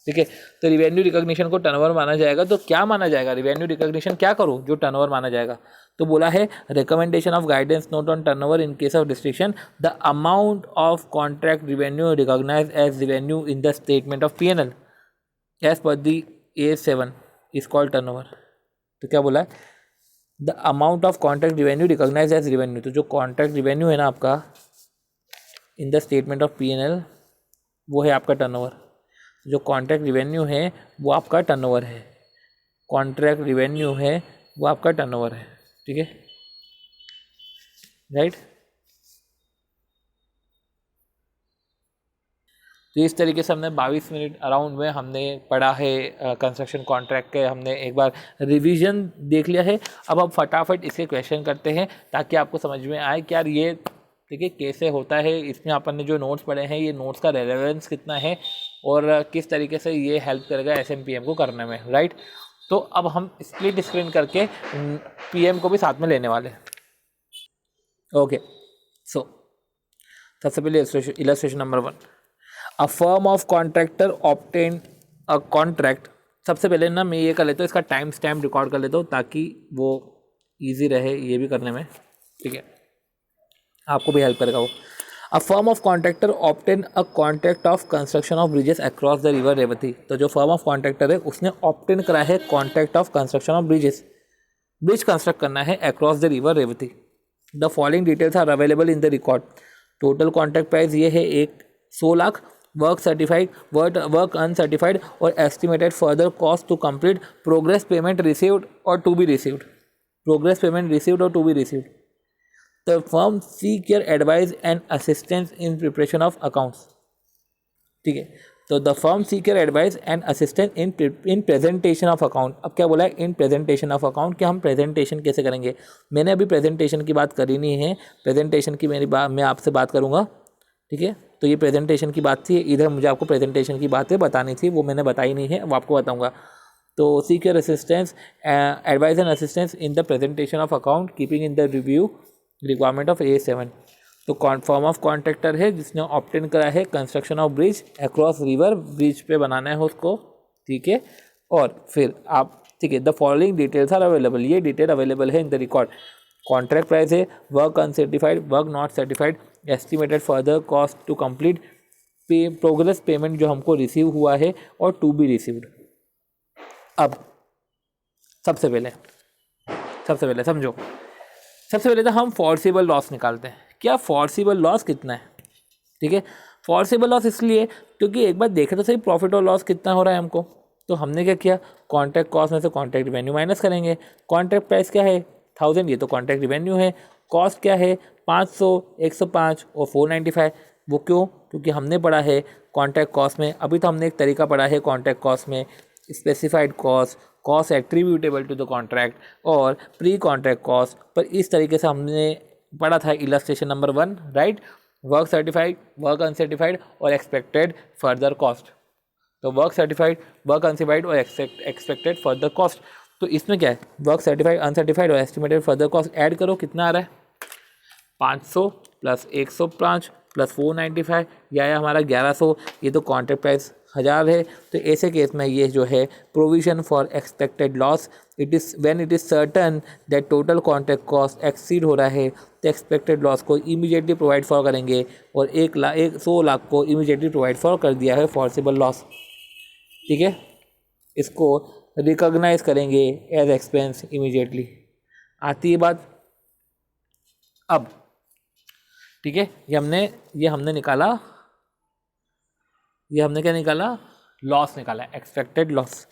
ठीक है, तो रिवेन्यू रिकॉग्निशन को टर्नओवर माना जाएगा, तो क्या माना जाएगा, रिवेन्यू रिकॉग्निशन क्या करो जो टर्नओवर माना जाएगा। तो बोला है recommendation of guidance note on turnover in case of distinction, the amount of contract revenue recognise as revenue in the statement of P&L as per the AS7 is called turnover. तो क्या बोला है, the amount of contract revenue recognise as revenue, तो जो contract revenue है ना आपका इन the statement of P&L वो है आपका टर्नओवर। जो कॉन्ट्रैक्ट रिवेन्यू है वो आपका टर्नओवर है, कॉन्ट्रैक्ट रिवेन्यू है वो आपका टर्नओवर है। ठीक है, राइट। तो इस तरीके से हमने 22 मिनट अराउंड में हमने पढ़ा है कंस्ट्रक्शन कॉन्ट्रैक्ट के, हमने एक बार रिवीजन देख लिया है। अब हम फटाफट इसके क्वेश्चन करते हैं ताकि आपको समझ में आए कि यार ये ठीक है कैसे होता है, इसमें अपन ने जो नोट्स पढ़े हैं ये नोट्स का रेलेवेंस कितना है और किस तरीके से ये हेल्प करेगा SMPM को करने में, राइट। तो अब हम स्प्लिट स्क्रीन करके PM को भी साथ में लेने वाले हैं। ओके, सो सबसे पहले illustration number 1, a firm of contractor obtain a contract. सबसे पहले ना मैं ये कर लेता हूँ, इसका टाइम स्टैम्प रिकॉर्ड कर लेता हूँ ताकि वो इजी रहे ये भी करने में। ठीक है, आपको भी हेल्प करेगा वो। A firm of contractor obtain a contract of construction of bridges across the river Revati. तो जो फर्म ऑफ कॉन्ट्रैक्टर है उसने ऑब्टेन करा है contract of construction of bridges, bridge construct करना है across the river Revati. The following details are available in the record. Total contract price ये है 100 lakh, work certified, work uncertified और estimated further cost to complete, progress payment received और to be received, progress payment received और to be received. The firm seek your advice and assistance in preparation of accounts. ठीक है, तो the firm seek your advice and assistance in presentation of account. अब क्या बोला है, in presentation of account, कि हम प्रेजेंटेशन कैसे करेंगे। मैंने अभी प्रेजेंटेशन की बात करी नहीं है, प्रेजेंटेशन की मैं आपसे बात करूँगा। ठीक है, तो ये प्रेजेंटेशन की बात थी, इधर मुझे आपको प्रेजेंटेशन की बातें बतानी थी, वो मैंने बताई नहीं है, वो आपको बताऊंगा। तो seek your assistance advice and assistance in the presentation of account keeping in the review requirement of AS7। तो फॉर्म ऑफ कॉन्ट्रैक्टर है जिसने ऑब्टेन करा है construction of bridge across river, bridge पे बनाना है उसको। ठीक है, और फिर आप ठीक है, the following details are available, ये डिटेल अवेलेबल है in the record. Contract price है, work uncertified, work not certified, estimated further cost to complete, progress payment जो हमको रिसीव हुआ है और टू बी रिसीव्ड। अब सबसे पहले समझो, सबसे पहले तो हम फॉर्सिबल लॉस निकालते हैं। क्या फॉर्सिबल लॉस कितना है। ठीक है, फॉर्सेबल लॉस इसलिए क्योंकि एक बार देखे तो सही प्रॉफिट और लॉस कितना हो रहा है हमको। तो हमने क्या किया, कॉन्ट्रैक्ट कॉस्ट में से कॉन्ट्रैक्ट रिवेन्यू माइनस करेंगे। कॉन्ट्रैक्ट प्राइस क्या है 1000, ये तो कॉन्ट्रैक्ट रिवेन्यू है। कॉस्ट क्या है 500, 105 और 495। वो क्यों, क्योंकि हमने पढ़ा है कॉन्ट्रैक्ट कॉस्ट में, अभी तो हमने एक तरीका पढ़ा है कॉन्ट्रैक्ट कॉस्ट में, specified cost, cost attributable to the contract और प्री कॉन्ट्रैक्ट कॉस्ट। पर इस तरीके से हमने पढ़ा था illustration number 1, right. Work certified, work uncertified और एक्सपेक्टेड फर्दर कॉस्ट। तो वर्क सर्टिफाइड, वर्क अनसर्टिफाइड और एक्सपेक्टेड फर्दर कॉस्ट। तो इसमें क्या है, वर्क सर्टिफाइड, अनसर्टिफाइड और एस्टिमेटेड फर्दर कॉस्ट ऐड करो, कितना आ रहा है 500 प्लस 105 प्लस 495, या हमारा 1100। ये तो कॉन्ट्रैक्ट प्राइस 1000 है। तो ऐसे केस में ये जो है provision for expected loss, it is when it is certain that total contract cost exceed हो रहा है तो एक्सपेक्टेड लॉस को इमीडिएटली प्रोवाइड फॉर करेंगे, और 100 लाख को इमीडिएटली प्रोवाइड फॉर कर दिया है फॉर्सेबल लॉस। ठीक है, इसको रिकॉग्नाइज करेंगे एज एक्सपेंस इमीडिएटली। आती है बात अब। ठीक है, ये हमने निकाला, ये हमने क्या निकाला, लॉस निकाला, एक्सपेक्टेड लॉस।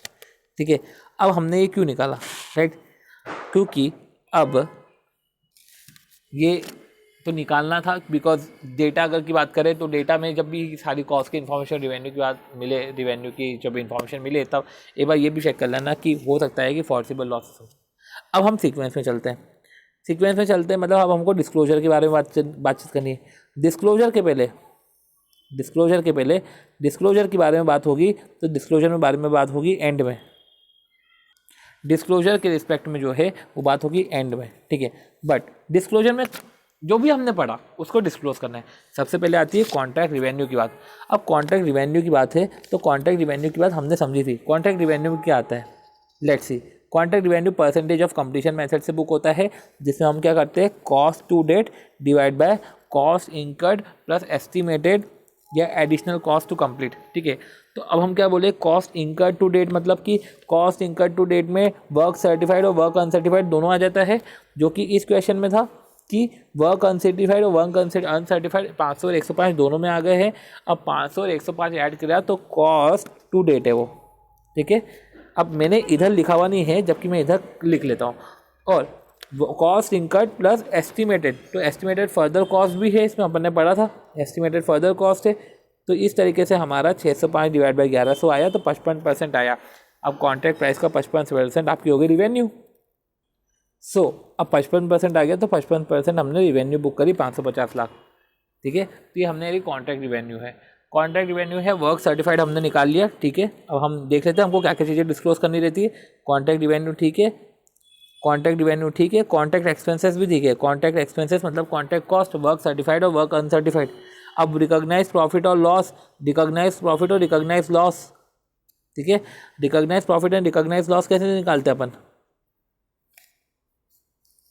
ठीक है, अब हमने ये क्यों निकाला, राइट, क्योंकि अब ये तो निकालना था बिकॉज डेटा अगर की बात करें तो डेटा में जब भी सारी कॉस्ट की इन्फॉर्मेशन रिवेन्यू की बात मिले, रिवेन्यू की जब इन्फॉर्मेशन मिले, तब एक बार ये भी चेक कर लेना कि हो सकता है कि फॉर्सेबल लॉस हो। अब हम सीक्वेंस में चलते हैं, सीक्वेंस में चलते हैं मतलब अब हमको डिस्क्लोजर के बारे में बातचीत करनी है। डिस्क्लोजर के पहले डिस्क्लोजर के बारे में बात होगी, तो डिस्क्लोजर में बारे में बात होगी एंड में। डिस्क्लोजर के रिस्पेक्ट में जो है वो बात होगी एंड में। ठीक है, बट डिस्क्लोजर में जो भी हमने पढ़ा उसको डिस्क्लोज करना है। सबसे पहले आती है कॉन्ट्रैक्ट रिवेन्यू की बात। अब कॉन्ट्रैक्ट रिवेन्यू की बात है तो कॉन्ट्रैक्ट रिवेन्यू की बात हमने समझी थी। कॉन्ट्रैक्ट रिवेन्यू में क्या आता है, let's see. Contract revenue percentage of completion method से बुक होता है, जिसमें हम क्या करते हैं, cost to date divide by cost incurred plus estimated या एडिशनल कॉस्ट टू कंप्लीट। ठीक है, तो अब हम क्या बोले, कॉस्ट इंकर्ड टू डेट मतलब कि कॉस्ट इंकर्ड टू डेट में वर्क सर्टिफाइड और वर्क अनसर्टिफाइड दोनों आ जाता है, जो कि इस क्वेश्चन में था कि वर्क अनसर्टिफाइड और वर्क अनसर्टिफाइड 500 और 105 दोनों में आ गए हैं। अब 500 और 105 ऐड किया तो कॉस्ट टू डेट है वो। ठीक है, अब मैंने इधर लिखा हुआ नहीं है, जबकि मैं इधर लिख लेता हूँ। और कॉस्ट इंकर्ड प्लस एस्टिमेटेड, तो एस्टिमेटेड फर्दर कॉस्ट भी है, इसमें अपन ने पढ़ा था एस्टिमेटेड फर्दर कॉस्ट है। तो इस तरीके से हमारा 605 डिवाइड बाई 1100 आया, तो 55% आया। अब कॉन्ट्रैक्ट प्राइस का 55% आपकी हो गई रिवेन्यू। सो अब 55% आ गया, तो 55% हमने रिवेन्यू बुक करी 550 लाख। ठीक है, तो ये हमने कॉन्ट्रैक्ट रिवेन्यू है। कॉन्ट्रैक्ट रिवेन्यू है, वर्क सर्टिफाइड हमने निकाल लिया। ठीक है, अब हम देख लेते हैं हमको क्या क्या चीज़ें डिस्क्लोज करनी रहती है। कॉन्ट्रैक्ट रिवेन्यू ठीक है, कॉन्ट्रैक्ट रिवेन्यू ठीक है, कॉन्ट्रैक्ट एक्सपेंसेस भी ठीक है। कॉन्ट्रैक्ट एक्सपेंसेस मतलब कॉन्ट्रैक्ट कॉस्ट, वर्क सर्टिफाइड और वर्क अनसर्टिफाइड। अब रिकॉग्नाइज प्रॉफिट और लॉस, रिकॉग्नाइज प्रॉफिट और रिकॉग्नाइज लॉस। ठीक है, recognise profit and recognise loss कैसे निकालते हैं अपन,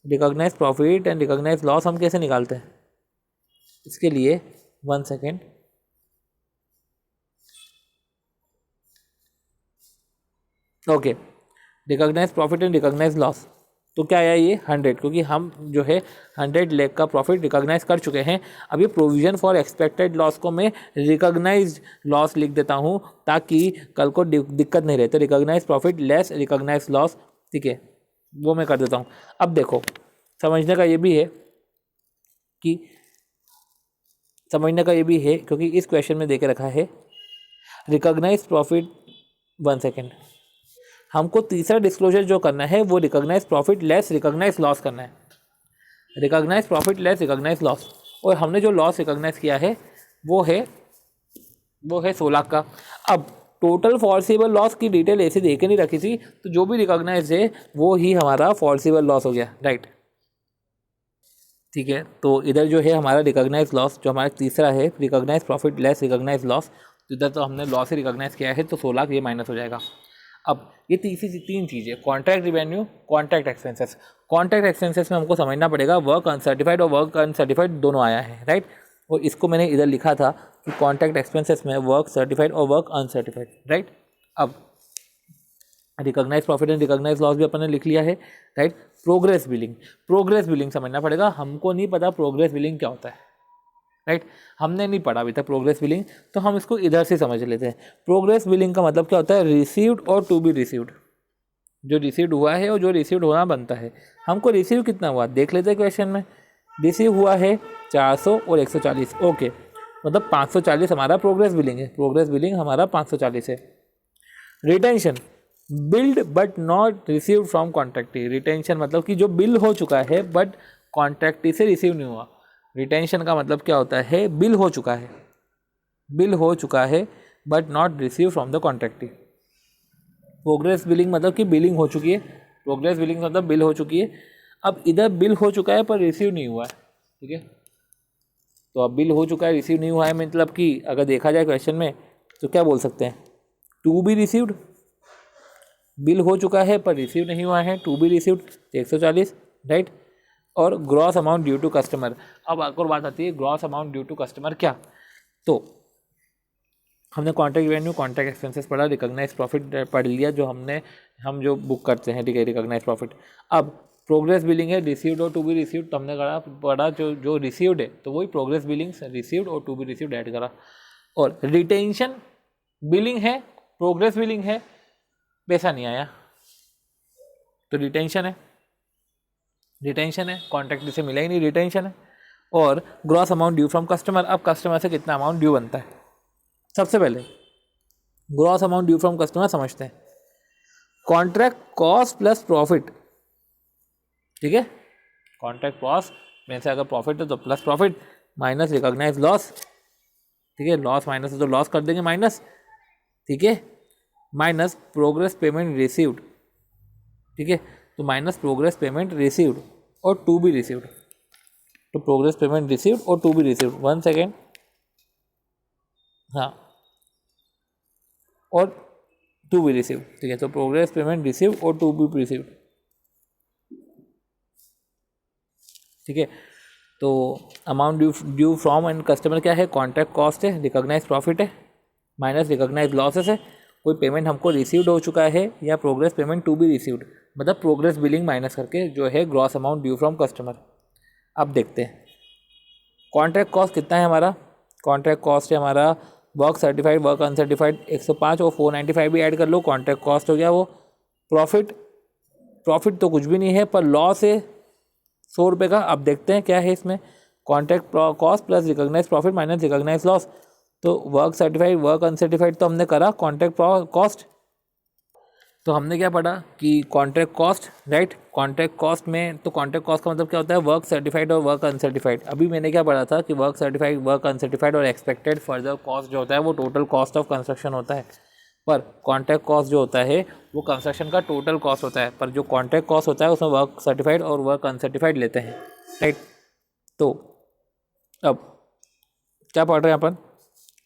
recognize profit and recognise loss हम कैसे निकालते हैं, इसके लिए 1 second. Okay, recognize profit and recognise loss, तो क्या आया ये 100, क्योंकि हम जो है 100 लाख का प्रॉफिट रिकॉग्नाइज कर चुके हैं। अब ये प्रोविजन फॉर एक्सपेक्टेड लॉस को मैं रिकॉग्नाइज लॉस लिख देता हूँ, ताकि कल को दिक्कत नहीं रहती। Recognise profit less recognise loss, ठीक है, वो मैं कर देता हूँ। अब देखो, समझने का ये भी है क्योंकि इस क्वेश्चन में देके रखा है रिकॉग्नाइज प्रॉफिट। 1 सेकेंड, हमको तीसरा डिस्क्लोजर जो करना है वो recognise profit less recognise loss करना है। Recognise profit less recognise loss, और हमने जो लॉस रिकॉग्नाइज किया है वो है 100 लाख का। अब टोटल फॉर्सेबल लॉस की डिटेल ऐसे दे के नहीं रखी थी, तो जो भी रिकॉग्नाइज है वो ही हमारा फॉर्सेबल लॉस हो गया, राइट। ठीक है, तो इधर जो है हमारा रिकॉग्नाइज लॉस, जो हमारा तीसरा है recognise profit less recognise loss, तो इधर तो हमने लॉस ही रिकॉग्नाइज किया है, तो 100 लाख ये माइनस हो जाएगा। अब ये तीन चीज़ें, contract revenue, contract expenses. Contract expenses में हमको समझना पड़ेगा वर्क अनसर्टिफाइड और वर्क अनसर्टिफाइड दोनों आया है, राइट। और इसको मैंने इधर लिखा था कि कॉन्ट्रैक्ट एक्सपेंसेस में वर्क सर्टिफाइड और वर्क अनसर्टिफाइड, राइट। अब recognise profit and recognise loss भी अपन ने लिख लिया है, राइट। प्रोग्रेस बिलिंग समझना पड़ेगा, हमको नहीं पता प्रोग्रेस बिलिंग क्या होता है। राइट। हमने नहीं पढ़ा अभी तक प्रोग्रेस बिलिंग, तो हम इसको इधर से समझ लेते हैं। प्रोग्रेस बिलिंग का मतलब क्या होता है? रिसीव्ड और टू बी रिसीव्ड। जो रिसीव्ड हुआ है और जो रिसीव्ड होना बनता है। हमको रिसीव कितना हुआ देख लेते हैं क्वेश्चन में। रिसीव हुआ है 400 और 140, ओके, मतलब 540 हमारा प्रोग्रेस बिलिंग है। प्रोग्रेस बिलिंग हमारा 540 है। Retention, billed but not received from contractee. Retention मतलब कि जो बिल हो चुका है बट कॉन्ट्रैक्टी से रिसीव नहीं हुआ। रिटेंशन का मतलब क्या होता है? बिल हो चुका है, बिल हो चुका है but not receive from the contractee. Progress billing मतलब कि बिलिंग हो चुकी है, प्रोग्रेस बिलिंग मतलब बिल हो चुकी है। अब इधर बिल हो चुका है पर रिसीव नहीं हुआ है, ठीक है। तो अब बिल हो चुका है, रिसीव नहीं हुआ है, मतलब कि अगर देखा जाए क्वेश्चन में तो क्या बोल सकते हैं? To be received. बिल हो चुका है पर रिसीव नहीं हुआ है, टू बी रिसीव्ड 140, राइट। और gross amount due to customer. अब एक और बात आती है, gross amount due to customer क्या? तो हमने कॉन्ट्रैक्ट रेवेन्यू, कॉन्ट्रैक्ट एक्सपेंसेस पढ़ा, रिकॉग्नाइज प्रॉफिट पढ़ लिया, जो हम जो बुक करते हैं, ठीक है, रिकॉग्नाइज प्रॉफिट। अब प्रोग्रेस बिलिंग है, रिसीव्ड और टू बी रिसीव्ड, तो हमने पढ़ा जो रिसीव्ड है तो वही प्रोग्रेस बिलिंग रिसीव्ड और टू बी रिसीव्ड ऐड करा। और रिटेंशन बिलिंग है, प्रोग्रेस बिलिंग है, पैसा नहीं आया तो रिटेंशन है, रिटेंशन है, कॉन्ट्रैक्ट से मिला ही नहीं, रिटेंशन है। और gross amount due from customer, अब कस्टमर से कितना अमाउंट ड्यू बनता है। सबसे पहले gross amount due from customer समझते हैं। कॉन्ट्रैक्ट कॉस्ट प्लस प्रॉफिट, ठीक है। कॉन्ट्रैक्ट कॉस्ट में से अगर प्रॉफिट है तो plus profit minus recognise loss, ठीक है। लॉस माइनस है तो लॉस कर देंगे माइनस, ठीक है, माइनस प्रोग्रेस पेमेंट रिसीव्ड, ठीक है। तो माइनस प्रोग्रेस पेमेंट रिसीव्ड और टू बी रिसीव्ड। तो प्रोग्रेस पेमेंट रिसीव्ड और टू बी रिसीव्ड, 1 सेकेंड, हाँ, और टू बी रिसीव्ड, ठीक है। तो प्रोग्रेस पेमेंट रिसीव्ड और टू बी रिसीव्ड, ठीक है। तो amount due from and customer क्या है? कॉन्ट्रैक्ट कॉस्ट है, रिकॉग्नाइज प्रॉफिट है, माइनस रिकॉग्नाइज लॉसेस है। कोई पेमेंट हमको रिसीव्ड हो चुका है या progress payment to be received, मतलब प्रोग्रेस बिलिंग माइनस करके जो है gross amount due from customer. अब देखते हैं कॉन्ट्रैक्ट कॉस्ट कितना है हमारा। कॉन्ट्रैक्ट कॉस्ट है हमारा वर्क सर्टिफाइड, वर्क अनसर्टिफाइड 105 और 495 भी ऐड कर लो, कॉन्ट्रैक्ट कॉस्ट हो गया वो। प्रॉफिट तो कुछ भी नहीं है पर लॉस है 100 रुपये का। अब देखते हैं क्या है इसमें, contract cost plus recognise profit minus recognise loss. तो वर्क सर्टिफाइड, वर्क अनसर्टिफाइड तो हमने करा, कॉन्ट्रैक्ट कॉस्ट तो हमने क्या पढ़ा कि contract cost, right. Contract cost में तो कॉन्ट्रैक्ट कॉस्ट का मतलब क्या होता है? वर्क सर्टिफाइड और वर्क अनसर्टिफाइड। अभी मैंने क्या पढ़ा था कि वर्क सर्टिफाइड, वर्क अनसर्टिफाइड और एक्सपेक्टेड फर्दर कॉस्ट जो होता है वो टोटल कॉस्ट ऑफ कंस्ट्रक्शन होता है। पर कॉन्ट्रैक्ट कॉस्ट जो होता है वो कंस्ट्रक्शन का टोटल कॉस्ट होता है, पर जो कॉन्ट्रैक्ट कॉस्ट होता है उसमें वर्क सर्टिफाइड और वर्क अनसर्टिफाइड लेते हैं, राइट। तो अब क्या पढ़ रहे हैं अपन?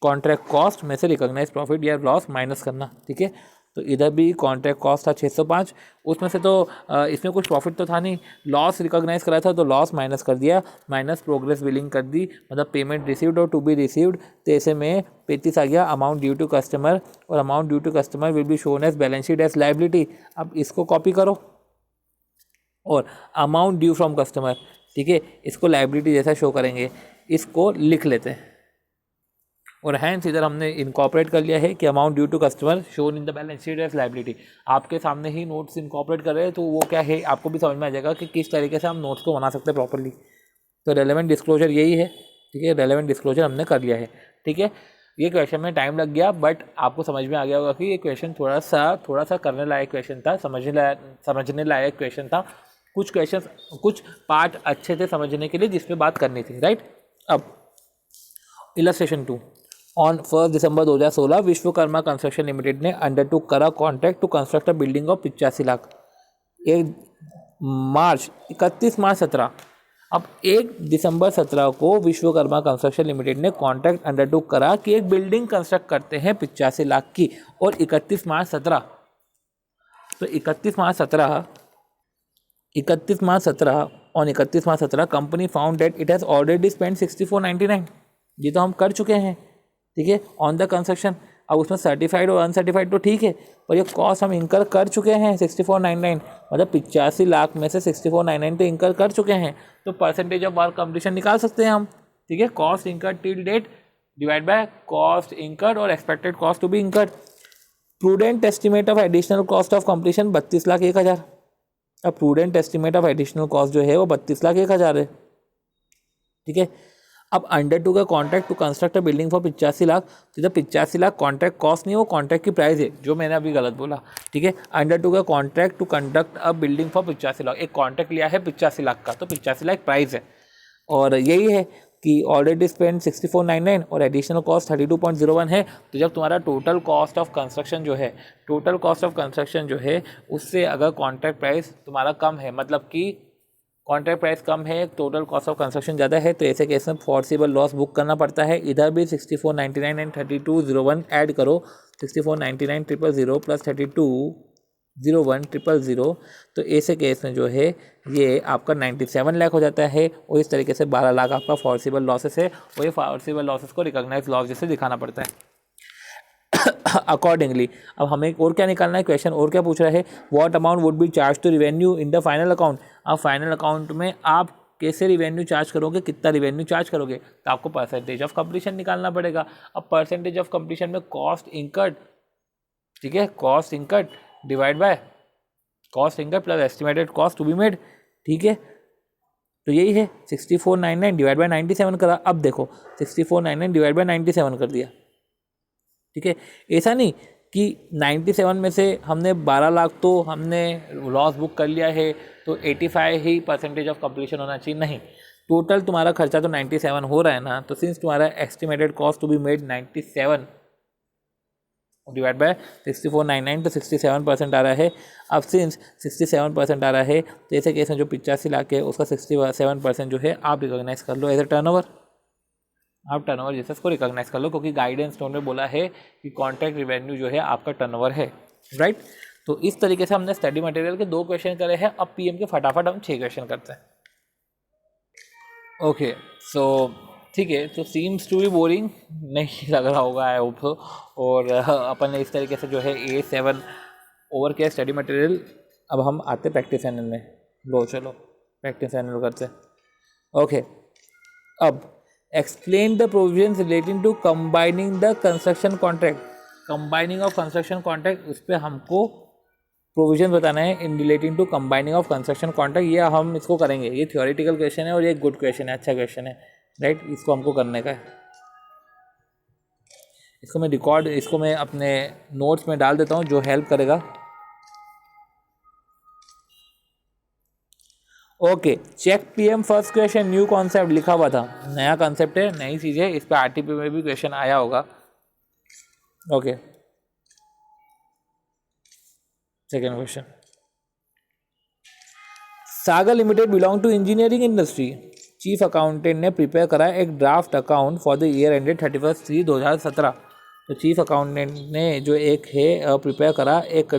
कॉन्ट्रैक्ट कॉस्ट में से रिकॉग्नाइज प्रॉफिट या लॉस माइनस करना, ठीक है। तो इधर भी कॉन्ट्रैक्ट कॉस्ट था 605, उसमें से तो इसमें कुछ प्रॉफिट तो था नहीं, लॉस रिकॉग्नाइज करा था तो लॉस माइनस कर दिया, माइनस प्रोग्रेस बिलिंग कर दी, मतलब पेमेंट रिसीव्ड और टू बी रिसीव्ड। तो ऐसे में 35 आ गया अमाउंट ड्यू टू कस्टमर, और amount due to customer will be shown as balance sheet as liability. अब इसको कॉपी करो और अमाउंट ड्यू फ्रॉम कस्टमर, ठीक है, इसको लाइबिलिटी जैसा शो करेंगे, इसको लिख लेते हैं। और हैंस इधर हमने इनकॉर्पोरेट कर लिया है कि amount due to customer shown in the balance sheet as liability. आपके सामने ही नोट्स इनकॉर्पोरेट कर रहे हैं तो वो क्या है आपको भी समझ में आ जाएगा कि किस तरीके से हम नोट्स को बना सकते हैं प्रॉपरली। तो रेलेवेंट डिस्क्लोजर यही है, ठीक है, रेलेवेंट डिस्क्लोजर हमने कर लिया है, ठीक है। ये क्वेश्चन में टाइम लग गया बट आपको समझ में आ गया होगा कि ये क्वेश्चन थोड़ा सा करने लायक क्वेश्चन था, समझने लायक क्वेश्चन था। कुछ पार्ट अच्छे से समझने के लिए जिसमें बात करनी थी, राइट। अब illustration 2, on 1 December 2016 Vishwakarma construction limited ने अंडरटूक करा contract to construct a building of 85 lakh. 31 March 17, अब 1 दिसंबर 17 को विश्वकर्मा कंस्ट्रक्शन लिमिटेड ने कॉन्ट्रैक्ट अंडरटूक करा कि एक बिल्डिंग कंस्ट्रक्ट करते हैं 85 लाख की, और 31 मार्च 17, तो 31 March 17 company found that it has already spend 6499। ये तो हम कर चुके हैं, ठीक है, ऑन द कंस्ट्रक्शन। अब उसमें सर्टिफाइड और अनसर्टिफाइड तो ठीक है, पर ये कॉस्ट हम इंकर कर चुके हैं 6499, मतलब 85 लाख में से 6499 तो इंकर कर चुके हैं। तो परसेंटेज ऑफ वर्क कंप्लीशन निकाल सकते हैं हम, ठीक है, cost incurred till date divide by cost incurred और expected cost to be incurred. Prudent estimate of additional cost of completion 32,01,000। अब prudent estimate of additional cost जो है वो 32,01,000 है, ठीक है। अब अंडर टू का contract to construct a building for 85 lakh, तो जब 85 लाख कॉन्ट्रैक्ट कॉस्ट नहीं, वो कॉन्ट्रैक्ट की प्राइस है, जो मैंने अभी गलत बोला, ठीक है। अंडर टू का contract to conduct a building for 85 lakh, एक कॉन्ट्रैक्ट लिया है 85 लाख का, तो 85 लाख प्राइस है। और यही है कि ऑलरेडी स्पेंड 6499 और एडिशनल कॉस्ट 32.01 है। तो जब तुम्हारा टोटल कॉस्ट ऑफ कंस्ट्रक्शन जो है उससे अगर कॉन्ट्रैक्ट प्राइस तुम्हारा कम है, मतलब कि कॉन्ट्रैक्ट प्राइस कम है, टोटल कॉस्ट ऑफ कंस्ट्रक्शन ज़्यादा है, तो ऐसे केस में फोर्सिबल लॉस बुक करना पड़ता है। इधर भी 6499 एंड 3201 ऐड करो, 6499 000 प्लस 3201 000, तो ऐसे केस में जो है ये आपका 97 लाख हो जाता है। और इस तरीके से 12 लाख आपका फोर्सिबल लॉसेस है, और ये फोर्सिबल लॉसेस को रिकॉग्नाइज लॉस जैसे दिखाना पड़ता है अकॉर्डिंगली। अब हमें और क्या निकालना है, क्वेश्चन और क्या पूछ रहा है, what amount would be charge to revenue in the final account. अब फाइनल अकाउंट में आप कैसे रिवेन्यू चार्ज करोगे, कितना रिवेन्यू चार्ज करोगे, तो आपको परसेंटेज ऑफ कंप्लीशन निकालना पड़ेगा। अब परसेंटेज ऑफ कंप्लीशन में कॉस्ट इंकर्ड, ठीक है, cost incurred divide by cost incurred plus estimated cost to be made, ठीक है। तो यही है 6499 डिवाइड बाय 97 करा। अब देखो 6499 डिवाइड बाय 97 कर दिया, ठीक है। ऐसा नहीं कि 97 में से हमने 12 लाख तो हमने लॉस बुक कर लिया है, तो 85 ही परसेंटेज ऑफ कंप्लीशन होना चाहिए, नहीं। टोटल तुम्हारा खर्चा तो 97 हो रहा है ना, तो सिंस तुम्हारा estimated cost to be made 97 divide by 6499, तो 67% आ रहा है। अब सिंस 67% आ रहा है, तो ऐसे केस में जो 85 लाख है उसका 67% जो है आप रिकॉग्नाइज कर लो एज अ टर्नओवर। आप टर्नओवर जैसे इसको रिकॉग्नाइज कर लो, क्योंकि गाइडेंस नोट में बोला है कि कॉन्ट्रैक्ट रिवेन्यू जो है आपका टर्नओवर है, राइट। तो इस तरीके से हमने स्टडी मटेरियल के 2 क्वेश्चन करे हैं। अब पीएम के फटाफट हम 6 क्वेश्चन करते हैं। ओके, सो ठीक है, तो सीम्स टू बी बोरिंग नहीं लग रहा होगा आई होप। और अपन ने इस तरीके से जो है A7 ओवर किया स्टडी मटेरियल। अब हम आते प्रैक्टिस एनल में। लो चलो प्रैक्टिस एनल करते। ओके, अब explain the provisions relating to combining the construction contract. Combining of construction contract, उस पर हमको प्रोविजन बताना है in relating to combining of construction contract. ये हम इसको करेंगे, ये थ्योरेटिकल क्वेश्चन है और ये गुड क्वेश्चन है, अच्छा क्वेश्चन है, राइट। इसको हमको करने का है। इसको मैं अपने नोट्स में डाल देता हूँ, जो हेल्प करेगा। Okay, check PM first question new concept लिखा हुआ था, नया कॉन्सेप्ट है, नई चीज़ है, इस पर आरटीपी में भी क्वेश्चन आया होगा। Okay, second question, Sagar limited belong to engineering industry. Chief accountant ने प्रिपेयर करा एक draft account for the year ended 31/3/2017। तो चीफ अकाउंटेंट ने जो एक है प्रिपेयर करा एक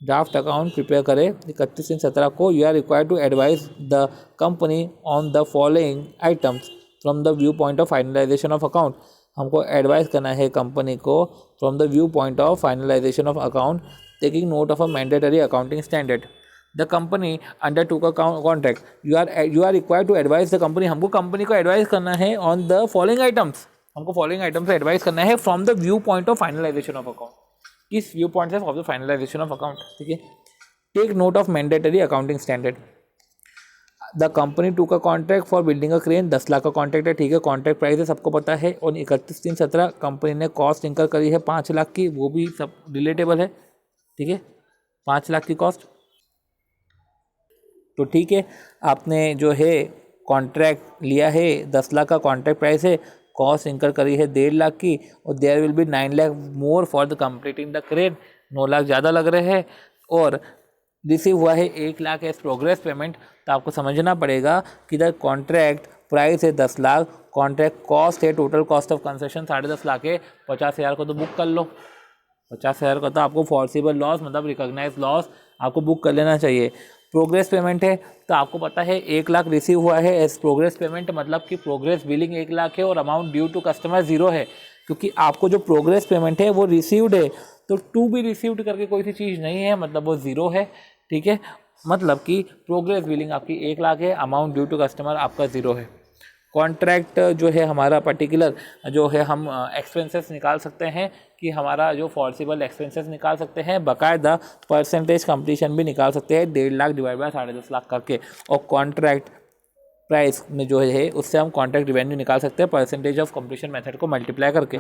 ड्राफ्ट अकाउंट प्रिपेयर करे 31/3/17 को। You are required to advise the company on the following items from the view point of finalization of account. हमको एडवाइस करना है कंपनी को from the view point of finalization of account, taking note of a mandatory accounting standard. The company undertook का contract, you are required to advise the company. हमको company को advice करना है on the following items, हमको following items से advice करना है from the view point of finalization of account. किस व्यू पॉइंट से, of the finalization of account, ठीक है। Take note of mandatory accounting standard. The company टू का contract for building a crane, 10 lakh का कॉन्ट्रैक्ट है, ठीक है। कॉन्ट्रैक्ट प्राइस है, सबको पता है। और 31/3/17 कंपनी ने कॉस्ट इंकर करी है 5 लाख की, वो भी सब रिलेटेबल है, ठीक है। 5 लाख की कॉस्ट, तो ठीक है। आपने जो है कॉन्ट्रैक्ट लिया है, 10 लाख का कॉन्ट्रैक्ट प्राइस है, कॉस्ट इंकर करी है 1.5 लाख की, और there will be 9 lakh more for the completing the crane. 9 lakh ज़्यादा लग रहे हैं। और रिसीव हुआ है 1 लाख एज प्रोग्रेस पेमेंट। तो आपको समझना पड़ेगा कि द कॉन्ट्रैक्ट प्राइस है 10 लाख, कॉन्ट्रैक्ट कॉस्ट है, total cost of concession 10.5 lakh है। 50,000 को तो बुक कर लो, 50,000 का तो आपको फॉर्सिबल लॉस मतलब रिकॉग्नाइज लॉस आपको बुक कर लेना चाहिए। प्रोग्रेस पेमेंट है, तो आपको पता है 1 लाख रिसीव हुआ है एज प्रोग्रेस पेमेंट, मतलब कि प्रोग्रेस बिलिंग 1 लाख है और अमाउंट ड्यू टू कस्टमर 0 है, क्योंकि आपको जो प्रोग्रेस पेमेंट है वो रिसीव्ड है। तो टू बी रिसीव्ड करके कोई सी चीज़ नहीं है, मतलब वो 0 है, ठीक है। मतलब कि प्रोग्रेस बिलिंग आपकी 1 लाख है, अमाउंट ड्यू टू कस्टमर आपका 0 है। कॉन्ट्रैक्ट जो है हमारा पर्टिकुलर जो है हम एक्सपेंसेस निकाल सकते हैं कि हमारा जो फॉर्सिबल एक्सपेंसेस निकाल सकते हैं, बाकायदा परसेंटेज कंप्लीशन भी निकाल सकते हैं 1.5 लाख डिवाइड बाय 10.5 लाख करके। और कॉन्ट्रैक्ट प्राइस में जो है उससे हम कॉन्ट्रैक्ट रिवेन्यू निकाल सकते हैं परसेंटेज ऑफ कंप्लीशन मेथड को मल्टीप्लाई करके।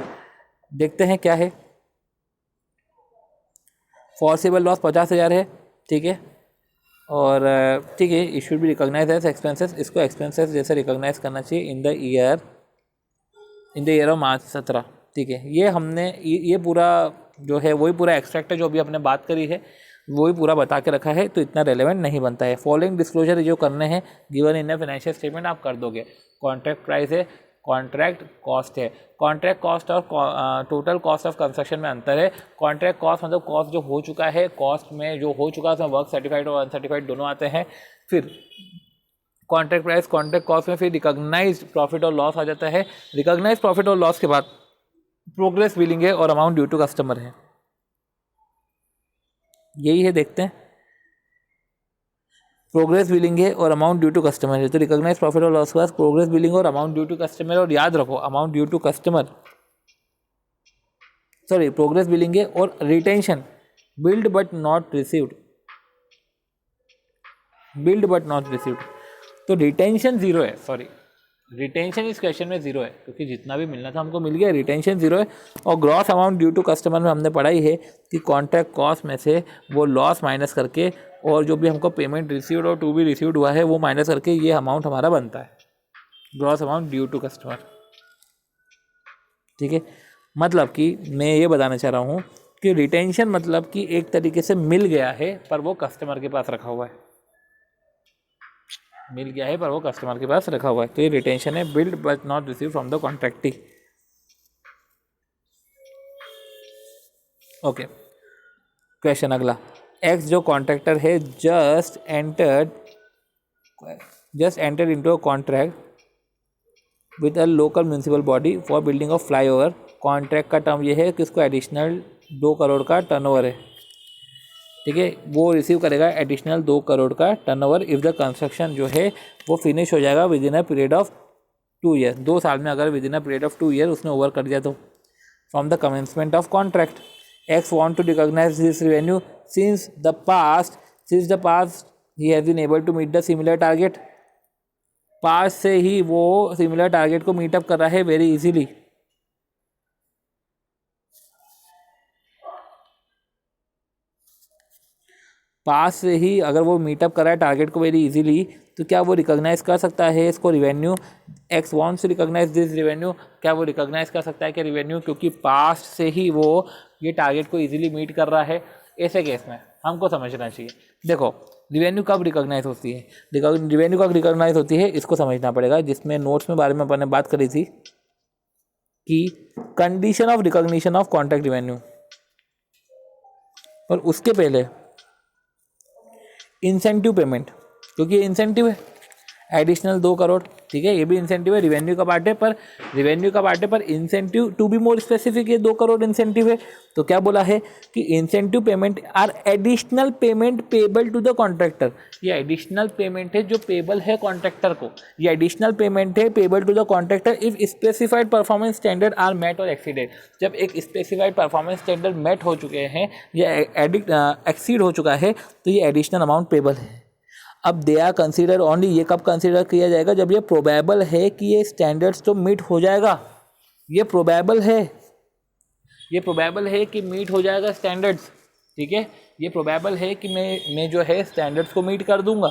देखते हैं क्या है। फॉर्सिबल लॉस 50,000 है, ठीक है। और ठीक है, it should be recognise as expenses. इसको एक्सपेंसेस जैसे रिकॉग्नाइज करना चाहिए in the year of March 17, ठीक है। ये हमने ये पूरा जो है वही पूरा एक्सट्रैक्ट है जो अभी हमने बात करी है, वही पूरा बता के रखा है, तो इतना रेलेवेंट नहीं बनता है। फॉलोइंग डिस्क्लोजर जो करने हैं गिवन इन फाइनेंशियल स्टेटमेंट आप कर दोगे। कॉन्ट्रैक्ट प्राइस है, कॉन्ट्रैक्ट कॉस्ट है। कॉन्ट्रैक्ट कॉस्ट और टोटल कॉस्ट ऑफ कंस्ट्रक्शन में अंतर है। कॉन्ट्रैक्ट कॉस्ट मतलब कॉस्ट जो हो चुका है, कॉस्ट में जो हो चुका है उसमें वर्क सर्टिफाइड और अनसर्टिफाइड दोनों आते हैं। फिर कॉन्ट्रैक्ट प्राइस कॉन्ट्रैक्ट कॉस्ट में फिर रिकॉग्नाइज्ड प्रॉफिट और लॉस आ जाता है। रिकॉग्नाइज्ड प्रॉफिट और लॉस के बाद प्रोग्रेस बिलिंग है और अमाउंट ड्यू टू कस्टमर है। यही है, देखते हैं। प्रोग्रेस बिलिंग है और अमाउंट ड्यू टू कस्टमर है, तो रिकॉग्नाइज प्रॉफिट और लॉस के बाद प्रोग्रेस बिलिंग और अमाउंट ड्यू टू कस्टमर। और याद रखो amount due to customer, sorry progress billing है और retention billed but not received, billed but not received. तो रिटेंशन 0 है, सॉरी रिटेंशन इस क्वेश्चन में 0 है क्योंकि जितना भी मिलना था हमको मिल गया, रिटेंशन 0 है। और gross amount due to customer में हमने पढ़ाई है कि कॉन्ट्रैक्ट कॉस्ट में से वो लॉस माइनस करके और जो भी हमको पेमेंट रिसीव्ड और टू बी रिसीव्ड हुआ है वो माइनस करके ये अमाउंट हमारा बनता है, gross amount due to customer, ठीक है। मतलब कि मैं ये बताना चाह रहा हूँ कि रिटेंशन मतलब कि एक तरीके से मिल गया है पर वो कस्टमर के पास रखा हुआ है, मिल गया है पर वो कस्टमर के पास रखा हुआ है, तो ये रिटेंशन है। Billed but not receive from the contractee. Okay, question अगला। एक्स जो कॉन्ट्रैक्टर है just entered into a contract with a local municipal body for building of flyover. Contract का टर्म ये है कि इसको एडिशनल 2 करोड़ का टर्नओवर है, ठीक है। वो रिसीव करेगा एडिशनल 2 करोड़ का टर्नओवर इफ़ द कंस्ट्रक्शन जो है वो फिनिश हो जाएगा within a period of 2 year. 2 साल में अगर within a period of 2 year उसने ओवर कर दिया तो। From the commencement of contract X want to recognise this revenue since the past he has been able to meet the similar target. Past से ही वो similar target को meetup कर रहा है वेरी इजीली। पास से ही अगर वो मीटअप कर रहा है टारगेट को वेरी इजीली, तो क्या वो रिकॉग्नाइज कर सकता है इसको revenue. X wants to recognise this revenue, क्या वो रिकॉग्नाइज कर सकता है कि रिवेन्यू, क्योंकि पास्ट से ही वो ये टारगेट को इजीली मीट कर रहा है। ऐसे केस में हमको समझना चाहिए, देखो रिवेन्यू कब रिकॉग्नाइज होती है, रिवेन्यू कब रिकॉग्नाइज होती है इसको समझना पड़ेगा। जिसमें नोट्स में बारे में अपन ने बात करी थी कि condition of recognition of contract revenue, और उसके पहले इंसेंटिव पेमेंट, क्योंकि ये इंसेंटिव है एडिशनल 2 करोड़, ठीक है। ये भी इंसेंटिव है, रिवेन्यू का पार्ट है, पर incentive to be more specific ये 2 करोड़ इंसेंटिव है। तो क्या बोला है कि incentive payment are additional payment payable to the contractor. ये एडिशनल पेमेंट है जो पेबल है कॉन्ट्रैक्टर को, ये एडिशनल पेमेंट है payable to the contractor if specified performance standard are met or exceeded. जब एक स्पेसिफाइड परफॉर्मेंस स्टैंडर्ड मेट हो चुके हैं या एक्सीड हो चुका है तो ये एडिशनल अमाउंट पेबल है। अब दे आर कंसिडर ओनली, ये कब कंसिडर किया जाएगा, जब ये प्रोबेबल है कि ये स्टैंडर्ड्स तो मीट हो जाएगा। ये प्रोबेबल है कि मीट हो जाएगा स्टैंडर्ड्स, ठीक है। ये प्रोबेबल है कि मैं जो है स्टैंडर्ड्स को मीट कर दूंगा।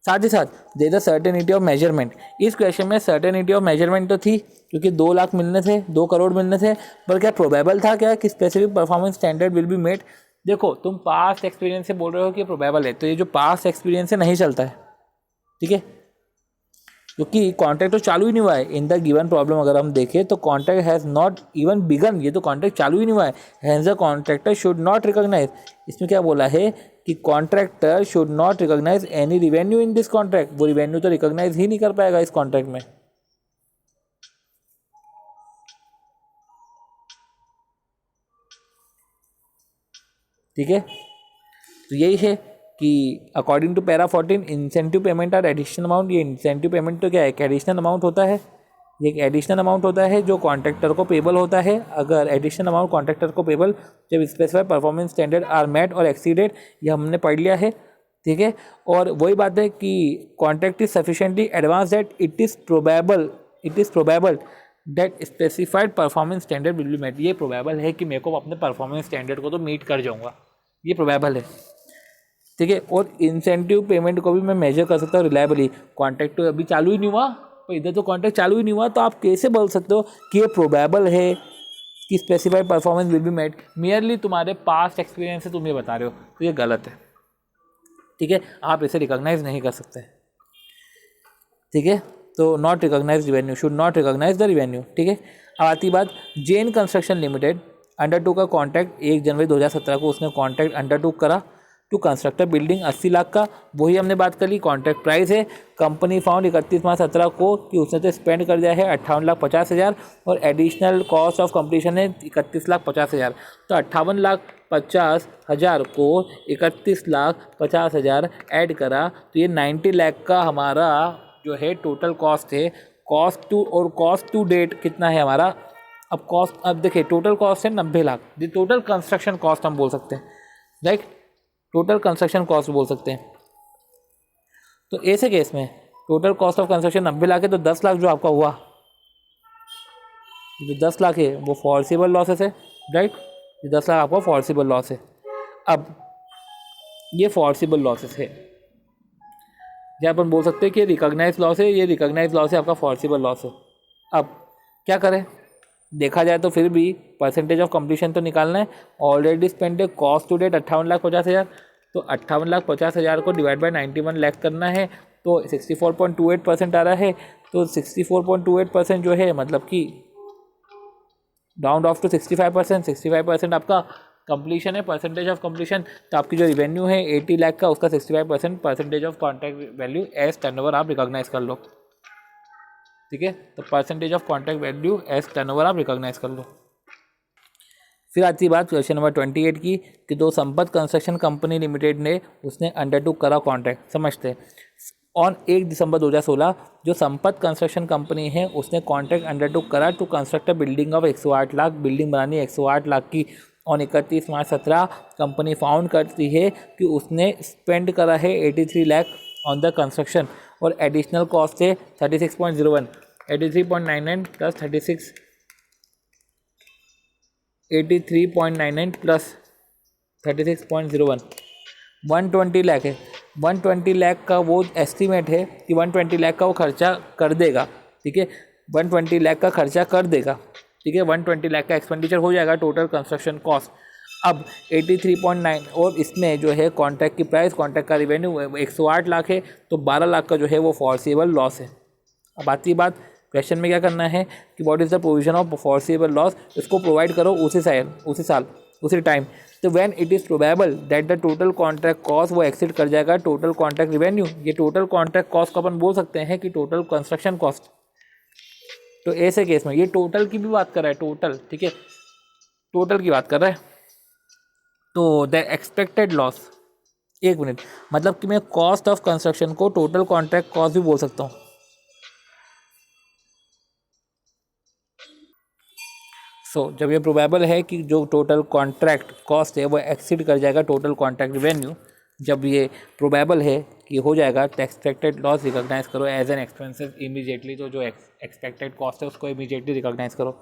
साथ ही साथ दे द सर्टेनिटी ऑफ मेजरमेंट। इस क्वेश्चन में सर्टेनिटी ऑफ मेजरमेंट तो थी क्योंकि 2 लाख मिलने थे, 2 करोड़ मिलने थे, पर क्या प्रोबेबल था क्या कि specific performance standard will be met. देखो तुम पास्ट एक्सपीरियंस से बोल रहे हो कि प्रोबेबल है, तो ये जो पास्ट एक्सपीरियंस से नहीं चलता है, ठीक है, क्योंकि कॉन्ट्रैक्ट तो चालू ही नहीं हुआ है। इन द गिवन प्रॉब्लम अगर हम देखें तो contract has not even begun, ये तो कॉन्ट्रैक्ट चालू ही नहीं हुआ है। Hence the contractor should not recognise, इसमें क्या बोला है कि contractor should not recognise any revenue in this contract. वो रिवेन्यू तो रिकॉग्नाइज ही नहीं कर पाएगा इस कॉन्ट्रैक्ट में, ठीक है। तो यही है कि according to para 14 incentive payment are additional amount. ये इंसेंटिव पेमेंट तो क्या है, एक एडिशनल अमाउंट होता है, ये एक एडिशनल अमाउंट होता है जो कॉन्ट्रैक्टर को पेबल होता है। अगर एडिशनल अमाउंट कॉन्ट्रैक्टर को पेबल जब specified performance standard are met or exceeded, ये हमने पढ़ लिया है, ठीक है। और वही बात है कि contract is sufficiently advance that it is probable that specified performance standard will be met. ये प्रोबेबल है कि मेरे को अपने परफॉर्मेंस स्टैंडर्ड को तो मीट कर जाऊँगा, ये प्रोबेबल है, ठीक है। और इंसेंटिव पेमेंट को भी मैं मेजर कर सकता हूँ रिलायबली। कॉन्ट्रैक्ट तो अभी चालू ही नहीं हुआ, तो इधर तो कॉन्ट्रैक्ट चालू ही नहीं हुआ, तो आप कैसे बोल सकते हो कि ये प्रोबेबल है कि specified performance will be met. Merely तुम्हारे पास्ट एक्सपीरियंस से तुम ये बता रहे हो, तो ये गलत है, ठीक है। आप इसे रिकॉग्नाइज नहीं कर सकते, ठीक है। तो not recognise revenue, should not recognise the revenue, ठीक है। अब आती बात जेन कंस्ट्रक्शन लिमिटेड अंडरटूक का कॉन्ट्रैक्ट 1 जनवरी 2017 को उसने कॉन्ट्रैक्ट अंडरटूक करा टू कंस्ट्रक्टर बिल्डिंग 80 लाख का। वही हमने बात कर ली, कॉन्ट्रैक्ट प्राइस है। कंपनी फाउंड 31 मार्च 17 को कि उसने तो स्पेंड कर दिया है 58,50,000 और एडिशनल कॉस्ट ऑफ कंप्लीशन है 31,50,000। तो 58,50,000 को 31,50,000 ऐड करा तो ये 90 लाख का हमारा जो है टोटल कॉस्ट है। कॉस्ट टू डेट कितना है हमारा, अब देखिए टोटल कॉस्ट है 90 लाख, ये टोटल कंस्ट्रक्शन कॉस्ट हम बोल सकते हैं, राइट, टोटल कंस्ट्रक्शन कॉस्ट बोल सकते हैं। तो ऐसे केस में total cost of construction 90 lakh है, तो 10 लाख जो आपका हुआ, जो 10 लाख है वो फॉर्सिबल लॉसेस है, राइट, ये 10 लाख आपका फॉर्सिबल लॉस है। अब ये फॉर्सिबल लॉसेस है, या अपन बोल सकते हैं कि रिकॉग्नाइज लॉस है, ये रिकॉग्नाइज लॉस है आपका फॉर्सिबल लॉस है। अब क्या करें, देखा जाए तो फिर भी परसेंटेज ऑफ कंप्लीशन तो निकालना है। ऑलरेडी स्पेंड है कॉस्ट टू डेट 58,50,000, तो 58,50,000 को डिवाइड बाय 91 लाख करना है, तो 64.28% आ रहा है। तो 64.28% जो है मतलब कि राउंड ऑफ टू 65%, 65% आपका कंप्लीशन है, परसेंटेज ऑफ कंप्लीशन। तो आपकी जो रिवेन्यू है 80 लाख का, उसका 65% percentage of contract value as turnover आप रिकॉग्नाइज कर लो, ठीक है। तो percentage of contract value as turnover आप रिकॉग्नाइज कर लो। फिर आती बात क्वेश्चन नंबर 28 की कि दो संपत कंस्ट्रक्शन कंपनी लिमिटेड ने उसने अंडरटूक करा कॉन्ट्रैक्ट, समझते हैं। ऑन 1 दिसंबर 2016 जो संपत कंस्ट्रक्शन कंपनी है उसने कॉन्ट्रैक्ट अंडरटूक करा to construct a building of 108 lakh, building बनानी 108 लाख की। ऑन 31 मार्च 17 कंपनी फाउंड करती है कि उसने स्पेंड करा है 83 लाख ऑन द कंस्ट्रक्शन और एडिशनल कॉस्ट है 36.01, 83.99 प्लस 83.99 प्लस 36.01, 120 लाख है। 120 लाख का वो एस्टीमेट है कि 120 लाख का वो खर्चा कर देगा, ठीक है, 120 लाख का खर्चा कर देगा, ठीक है, 120 लाख का एक्सपेंडिचर हो जाएगा टोटल कंस्ट्रक्शन कॉस्ट। अब 83.9 और इसमें जो है कॉन्ट्रैक्ट की प्राइस, कॉन्ट्रैक्ट का रिवेन्यू 108 लाख है, तो 12 लाख का जो है वो फॉर्सिबल लॉस है। अब आती बात क्वेश्चन में क्या करना है कि what is the provision of foreseeable loss, इसको प्रोवाइड करो उसी साल उसी टाइम। तो when it is probable that the total contract cost वो एक्सीड कर जाएगा टोटल कॉन्ट्रैक्ट रिवेन्यू। ये टोटल कॉन्ट्रैक्ट कॉस्ट को अपन बोल सकते हैं कि टोटल कंस्ट्रक्शन कॉस्ट। तो ऐसे केस में ये टोटल की भी बात कर रहा है, टोटल, ठीक है, टोटल की बात कर रहा है। तो द एक्सपेक्टेड लॉस, एक मिनट, मतलब कि मैं कॉस्ट ऑफ कंस्ट्रक्शन को टोटल कॉन्ट्रैक्ट कॉस्ट भी बोल सकता हूँ। जब ये प्रोबेबल है कि जो टोटल कॉन्ट्रैक्ट कॉस्ट है वो एक्सीड कर जाएगा टोटल कॉन्ट्रैक्ट रिवेन्यू, जब ये प्रोबेबल है कि हो जाएगा तो एक्सपेक्टेड लॉस रिकॉग्नाइज करो एज एन एक्सपेंसेस इमीडिएटली। तो जो एक्सपेक्टेड कॉस्ट है उसको इमीडिएटली रिकॉग्नाइज करो।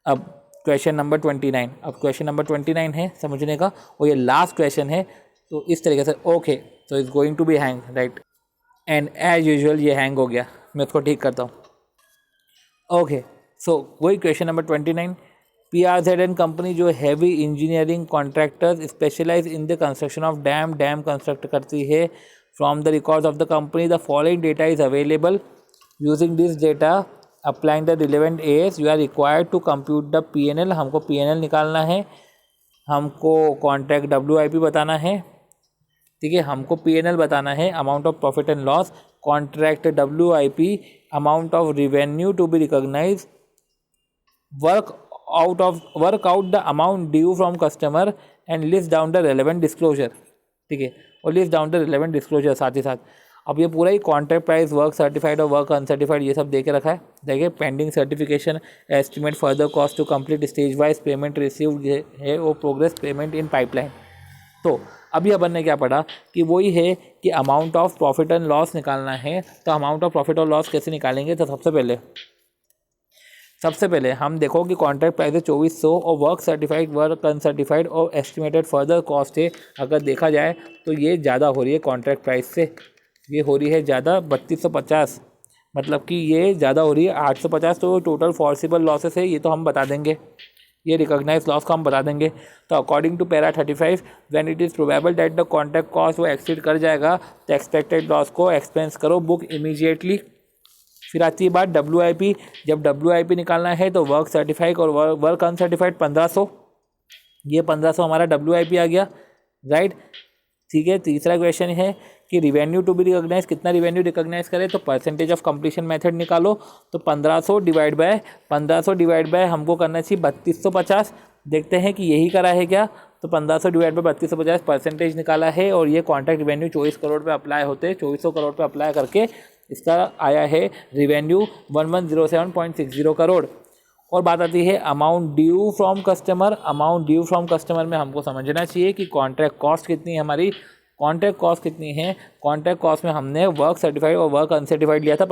अब क्वेश्चन नंबर 29, अब क्वेश्चन नंबर 29 है समझने का, और ये लास्ट क्वेश्चन है। तो इस तरीके से ओके, तो it's going to be hang, right, and as usual ये हैंग हो गया, मैं उसको ठीक करता हूँ। ओके, सो वही question number 29, PRZ and company जो heavy engineering contractors specialize in the construction of dam construct करती है। From the records of the company the following data is available. Using this data applying the relevant as you are required to compute the PNL। हमको PNL निकालना है, हमको contract WIP बताना है, ठीक है, हमको PNL बताना है, amount of profit and loss, contract WIP, amount of revenue to be recognise, work out the amount due from customer and list down the relevant disclosure, ठीक है, और list down the relevant disclosure. साथ ही साथ अब ये पूरा ही कॉन्ट्रैक्ट प्राइस, वर्क सर्टिफाइड और वर्क अनसर्टिफाइड ये सब दे के रखा है। देखिए pending certification, estimate further cost to complete stage wise payment received है और प्रोग्रेस पेमेंट इन पाइपलाइन। तो अभी अपन ने क्या पढ़ा कि वही है कि amount of profit and loss निकालना है। तो अमाउंट ऑफ प्रॉफिट और लॉस कैसे निकालेंगे? तो सबसे पहले हम देखो कि कॉन्ट्रैक्ट प्राइस है 2400 और वर्क सर्टिफाइड, वर्क अनसर्टिफाइड और एस्टिमेटेड फर्दर कॉस्ट है। अगर देखा जाए तो ये ज़्यादा हो रही है कॉन्ट्रैक्ट प्राइस से, ये हो रही है ज़्यादा 3250, मतलब कि ये ज़्यादा हो रही है 850। तो टोटल फॉर्सिबल लॉसेस है ये तो हम बता देंगे, ये रिकॉग्नाइज लॉस को हम बता देंगे। तो according to para 35 when it is probable that the contract cost वो एक्सीड कर जाएगा तो एक्सपेक्टेड लॉस को एक्सपेंस करो, बुक इमीडिएटली। फिर आती है बात WIP। जब WIP निकालना है तो वर्क सर्टिफाइड और वर्क अनसर्टिफाइड 1500, ये 1500 हमारा WIP आ गया, राइट। ठीक है, तीसरा क्वेश्चन है कि रिवेन्यू टू बी रिकॉग्नाइज, कितना रिवेन्यू रिकॉग्नाइज करें? तो परसेंटेज ऑफ कंप्लीशन मेथड निकालो। तो 1500 डिवाइड बाय हमको करना चाहिए 3250। देखते हैं कि यही करा है क्या। तो 1500 डिवाइड बाय 3250 परसेंटेज निकाला है और ये कॉन्ट्रैक्ट रिवेन्यू 24 करोड़ पे अप्लाई होते, 2400 करोड़ पे अप्लाई करके इसका आया है रिवेन्यू 1107.60 करोड़। और बात आती है amount due from customer. Amount due from customer में हमको समझना चाहिए कि कॉन्ट्रैक्ट कॉस्ट कितनी है हमारी। कॉन्ट्रैक्ट कॉस्ट कितनी है? कॉन्ट्रैक्ट कॉस्ट में हमने वर्क सर्टिफाइड और वर्क अनसर्टिफाइड लिया था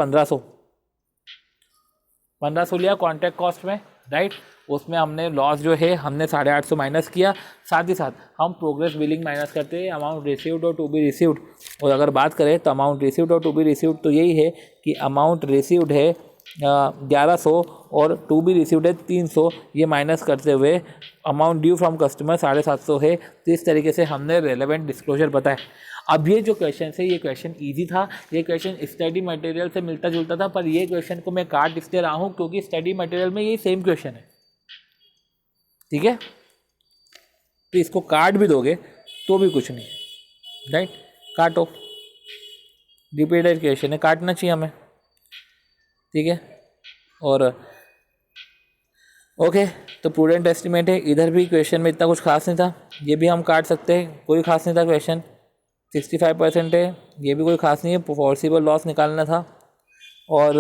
1500 लिया कॉन्ट्रैक्ट कॉस्ट में, राइट। उसमें हमने लॉस जो है हमने 850 माइनस किया। साथ ही साथ हम प्रोग्रेस बिलिंग माइनस करते हैं, अमाउंट रिसीव्ड और टू बी रिसीव्ड। और अगर बात करें तो अमाउंट रिसीव्ड और टू बी रिसीव्ड तो यही है कि अमाउंट रिसीव्ड है 1100 और टू बी रिसीव्ड है 300, ये माइनस करते हुए अमाउंट ड्यू फ्रॉम कस्टमर 750 है। तो इस तरीके से हमने रेलेवेंट डिस्क्लोजर बताया। अब ये जो क्वेश्चन है ये क्वेश्चन इजी था, ये क्वेश्चन स्टडी मटेरियल से मिलता जुलता था, पर ये क्वेश्चन को मैं काट इसलिए रहा हूँ क्योंकि स्टडी मटेरियल में ये सेम क्वेश्चन है, ठीक है। तो इसको काट भी दोगे तो भी कुछ नहीं, राइट। काटो, रिपीटेड क्वेश्चन है, काटना चाहिए हमें, ठीक है। और ओके, तो प्रूडेंट एस्टिमेट है। इधर भी क्वेश्चन में इतना कुछ खास नहीं था, ये भी हम काट सकते हैं, कोई खास नहीं था क्वेश्चन। 65% है, ये भी कोई खास नहीं है, फॉर्सिबल लॉस निकालना था। और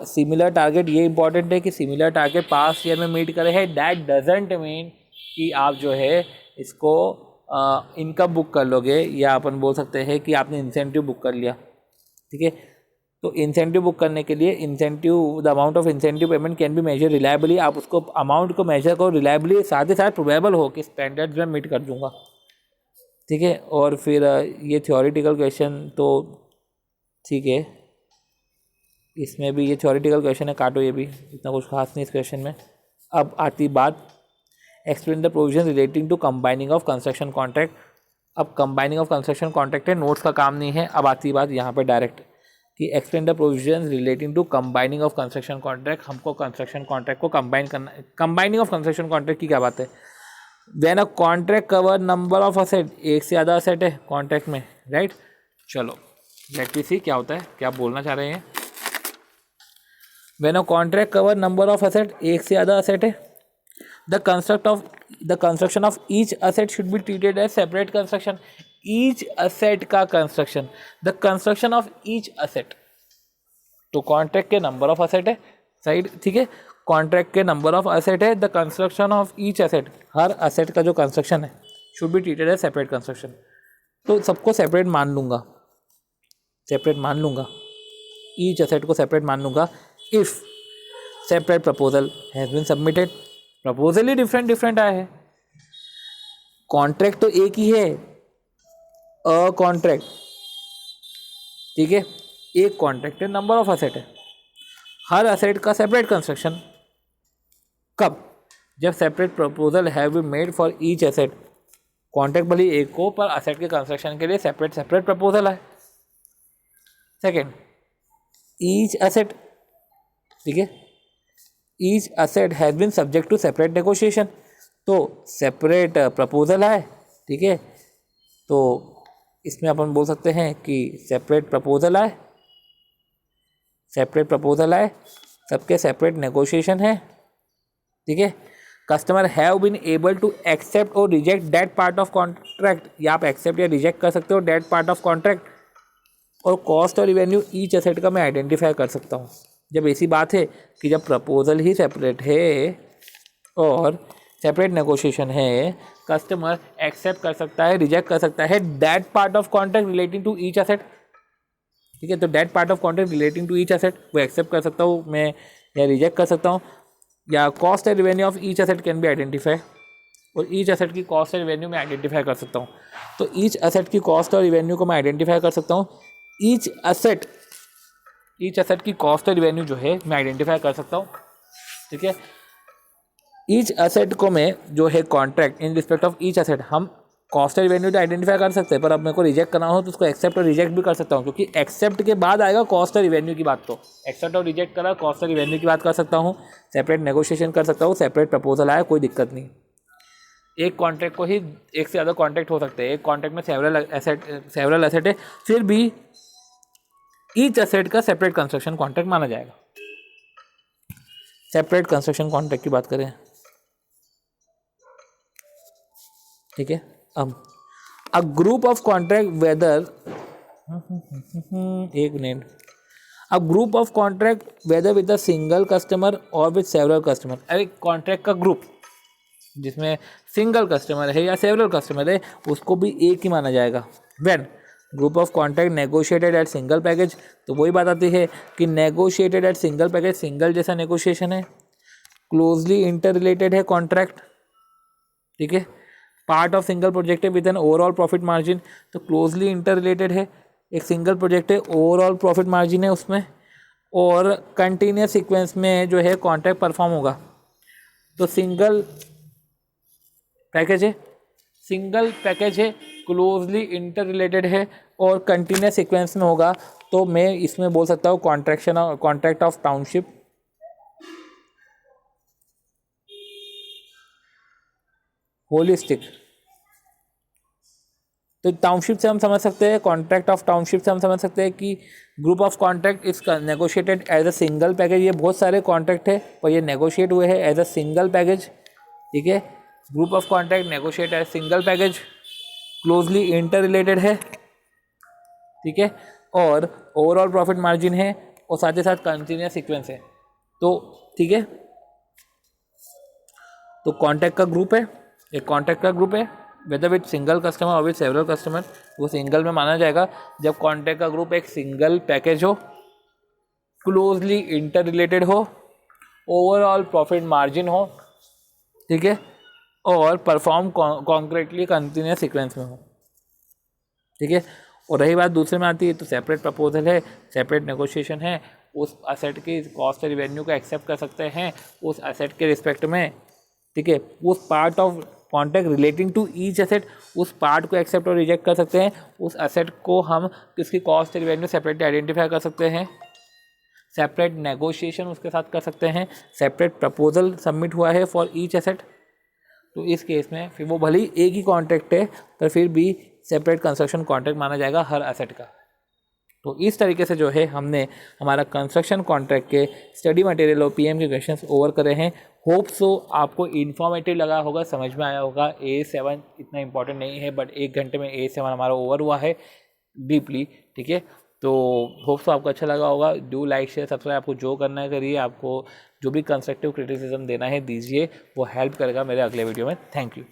सिमिलर टारगेट, ये इंपॉर्टेंट है कि सिमिलर टारगेट पास्ट ईयर में मीट करे है। दैट डजेंट मीन कि आप जो है इसको इनकम बुक कर लोगे, या अपन बोल सकते हैं कि आपने इंसेंटिव बुक कर लिया, ठीक है। तो इंसेंटिव बुक करने के लिए incentive, the amount of incentive payment can be measure reliably. आप उसको अमाउंट को मेजर करो रिलायबली, साथ ही साथ प्रोबेबल हो कि स्टैंडर्ड्स में मीट कर दूंगा, ठीक है। और फिर ये थ्योरेटिकल क्वेश्चन तो ठीक है, इसमें भी ये थ्योरेटिकल क्वेश्चन है, काटो, ये भी इतना कुछ खास नहीं इस क्वेश्चन में। अब आती बात explain the provision relating to combining of construction contract. अब कंबाइनिंग ऑफ कंस्ट्रक्शन कॉन्ट्रैक्ट है, नोट्स का काम नहीं है। अब आती बात यहाँ पे डायरेक्ट कि explain the provision relating to combining of construction contract. हमको कंस्ट्रक्शन कॉन्ट्रैक्ट को कंबाइन करना है। कंबाइनिंग ऑफ कंस्ट्रक्शन कॉन्ट्रैक्ट की क्या बात है? When a contract cover number of asset, एक से ज़्यादा असेट है कॉन्ट्रैक्ट में, राइट। चलो लेट मी सी क्या होता है, क्या बोलना चाह रहे हैं। When a contract cover number of asset, एक से ज़्यादा असेट है, the construction of each asset should be treated as separate construction. Each asset का construction, the construction of each asset. तो कॉन्ट्रैक्ट के नंबर ऑफ असेट है, side, ठीक है। कॉन्ट्रैक्ट के नंबर ऑफ असेट है, the construction of each asset, हर asset का जो कंस्ट्रक्शन है should be treated as separate construction. तो सबको सेपरेट मान लूँगा, सेपरेट मान लूँगा, ईच असेट को सेपरेट मान लूँगा। If separate proposal has been submitted, proposal ही डिफरेंट आए हैं, कॉन्ट्रैक्ट तो एक ही है, अ कॉन्ट्रैक्ट, ठीक है। एक कॉन्ट्रैक्ट है, नंबर ऑफ असेट है, हर असेट का सेपरेट कंस्ट्रक्शन। कब? जब separate proposal have been made for each asset. Contract भले एक को, पर असेट के कंस्ट्रक्शन के लिए सेपरेट प्रपोजल है। सेकेंड, ईच असेट, ठीक है, each asset has been subject to separate negotiation. तो सेपरेट प्रपोजल है, ठीक है। तो इसमें अपन बोल सकते हैं कि सेपरेट प्रपोजल है, सबके सेपरेट नेगोशिएशन है, ठीक है। Customer have been able to accept और reject that part of contract, या आप एक्सेप्ट या रिजेक्ट कर सकते हो दैट पार्ट ऑफ कॉन्ट्रैक्ट। और कॉस्ट और रिवेन्यू ईच एसेट का मैं आइडेंटिफाई कर सकता हूँ। जब ऐसी बात है कि जब प्रपोजल ही सेपरेट है और सेपरेट नेगोशिएशन है, कस्टमर एक्सेप्ट कर सकता है, रिजेक्ट कर सकता है that part of contract relating to each asset. ठीक है, तो that part of contract relating to each asset वो एक्सेप्ट कर सकता हूँ मैं या रिजेक्ट कर सकता हूँ, या cost and revenue of each asset can be identify, और ईच एसेट की कॉस्ट और रिवेन्यू मैं आइडेंटिफाई कर सकता हूँ। तो ईच एसेट की कॉस्ट और रिवेन्यू को मैं आइडेंटिफाई कर सकता हूँ। ईच एसेट की कॉस्ट और रिवेन्यू जो है मैं आइडेंटिफाई कर सकता हूँ। ठीक है, ईच एसेट को मैं जो है contract in respect of each asset हम कॉस्ट और रिवेन्यू तो आइडेंटिफाई कर सकते हैं, पर अब मेरे को रिजेक्ट करना हो तो उसको एक्सेप्ट और रिजेक्ट भी कर सकता हूँ, क्योंकि एक्सेप्ट के बाद आएगा कॉस्ट और रिवेन्यू की बात। तो एक्सेप्ट और रिजेक्ट करा, कॉस्ट और रिवेन्यू की बात कर सकता हूँ, सेपरेट नेगोशिएशन कर सकता हूँ, सेपरेट प्रपोजल आया, कोई दिक्कत नहीं। एक कॉन्ट्रैक्ट को ही एक से ज़्यादा कॉन्ट्रैक्ट हो सकते हैं, एक कॉन्ट्रैक्ट में सेवरल एसेट है, फिर भी ईच एसेट का सेपरेट कंस्ट्रक्शन कॉन्ट्रैक्ट माना जाएगा। सेपरेट कंस्ट्रक्शन कॉन्ट्रैक्ट की बात करें, ठीक है, अब a group of contract whether एक minute, a group of contract whether with a single customer और विद सेवरल कस्टमर। अरे कॉन्ट्रैक्ट का ग्रुप जिसमें सिंगल कस्टमर है या सेवरल कस्टमर है उसको भी एक ही माना जाएगा। When group of contract negotiated at single package, तो वही बात आती है कि negotiated at single package, single जैसा नेगोशिएशन है, क्लोजली इंटर रिलेटेड है कॉन्ट्रैक्ट। ठीक है, पार्ट ऑफ सिंगल प्रोजेक्ट है with an overall profit margin, तो क्लोजली इंटर रिलेटेड है, एक सिंगल प्रोजेक्ट है, ओवरऑल प्रॉफिट मार्जिन है उसमें, और कंटिन्यूस सीक्वेंस में जो है कॉन्ट्रैक्ट परफॉर्म होगा। तो सिंगल पैकेज है, क्लोजली इंटर रिलेटेड है और कंटिन्यूस सीक्वेंस में होगा, तो मैं इसमें बोल सकता हूँ कॉन्ट्रैक्ट ऑफ टाउनशिप, होलिस्टिक। तो टाउनशिप से हम समझ सकते हैं, कॉन्ट्रैक्ट ऑफ टाउनशिप से हम समझ सकते हैं कि group of contract is negotiated as a single package. ये बहुत सारे कॉन्ट्रैक्ट है और ये नेगोशिएट हुए हैं एज अ सिंगल पैकेज। ठीक है, group of contract negotiate as single package, closely inter related है, ठीक है, और ओवरऑल प्रॉफिट मार्जिन है, और साथ ही साथ कंटिन्यूस सीक्वेंस है। तो ठीक है, तो कॉन्ट्रैक्ट का ग्रुप है, एक कॉन्ट्रैक्ट का ग्रुप है वेदर विद सिंगल कस्टमर और विद सेवरल कस्टमर, वो सिंगल में माना जाएगा जब कॉन्ट्रैक्ट का ग्रुप एक सिंगल पैकेज हो, क्लोजली इंटर रिलेटेड हो, ओवरऑल प्रॉफिट मार्जिन हो, ठीक है, और परफॉर्म कॉन्क्रीटली कंटिन्यूस सीक्वेंस में हो। ठीक है, और रही बात दूसरे में आती है तो सेपरेट प्रपोजल है, सेपरेट नेगोशिएशन है, उस असेट की कॉस्ट और रिवेन्यू को एक्सेप्ट कर सकते हैं उस असेट के रिस्पेक्ट में। ठीक है, उस part of contract relating to each asset, उस पार्ट को एक्सेप्ट और रिजेक्ट कर सकते हैं, उस एसेट को हम किसकी कॉस्ट रिवेन्यू सेपरेटली आइडेंटिफाई कर सकते हैं, सेपरेट नेगोशिएशन उसके साथ कर सकते हैं, सेपरेट प्रपोजल सबमिट हुआ है फॉर ईच एसेट। तो इस केस में फिर वो भले ही एक ही कॉन्ट्रैक्ट है पर फिर भी सेपरेट कंस्ट्रक्शन कॉन्ट्रैक्ट माना जाएगा हर एसेट का। तो इस तरीके से जो है हमने हमारा कंस्ट्रक्शन कॉन्ट्रैक्ट के स्टडी मटेरियल और पीएम के क्वेश्चंस ओवर करे हैं। होप सो आपको इन्फॉर्मेटिव लगा होगा, समझ में आया होगा। A7 इतना इंपॉर्टेंट नहीं है बट 1 घंटे में A7 हमारा ओवर हुआ है डीपली। ठीक है, तो होप सो आपको अच्छा लगा होगा। डू लाइक शेयर सब्सक्राइब, आपको जो करना है करिए, आपको जो भी कंस्ट्रक्टिव क्रिटिसिज्म देना है दीजिए, वो हेल्प करेगा मेरे अगले वीडियो में। Thank you.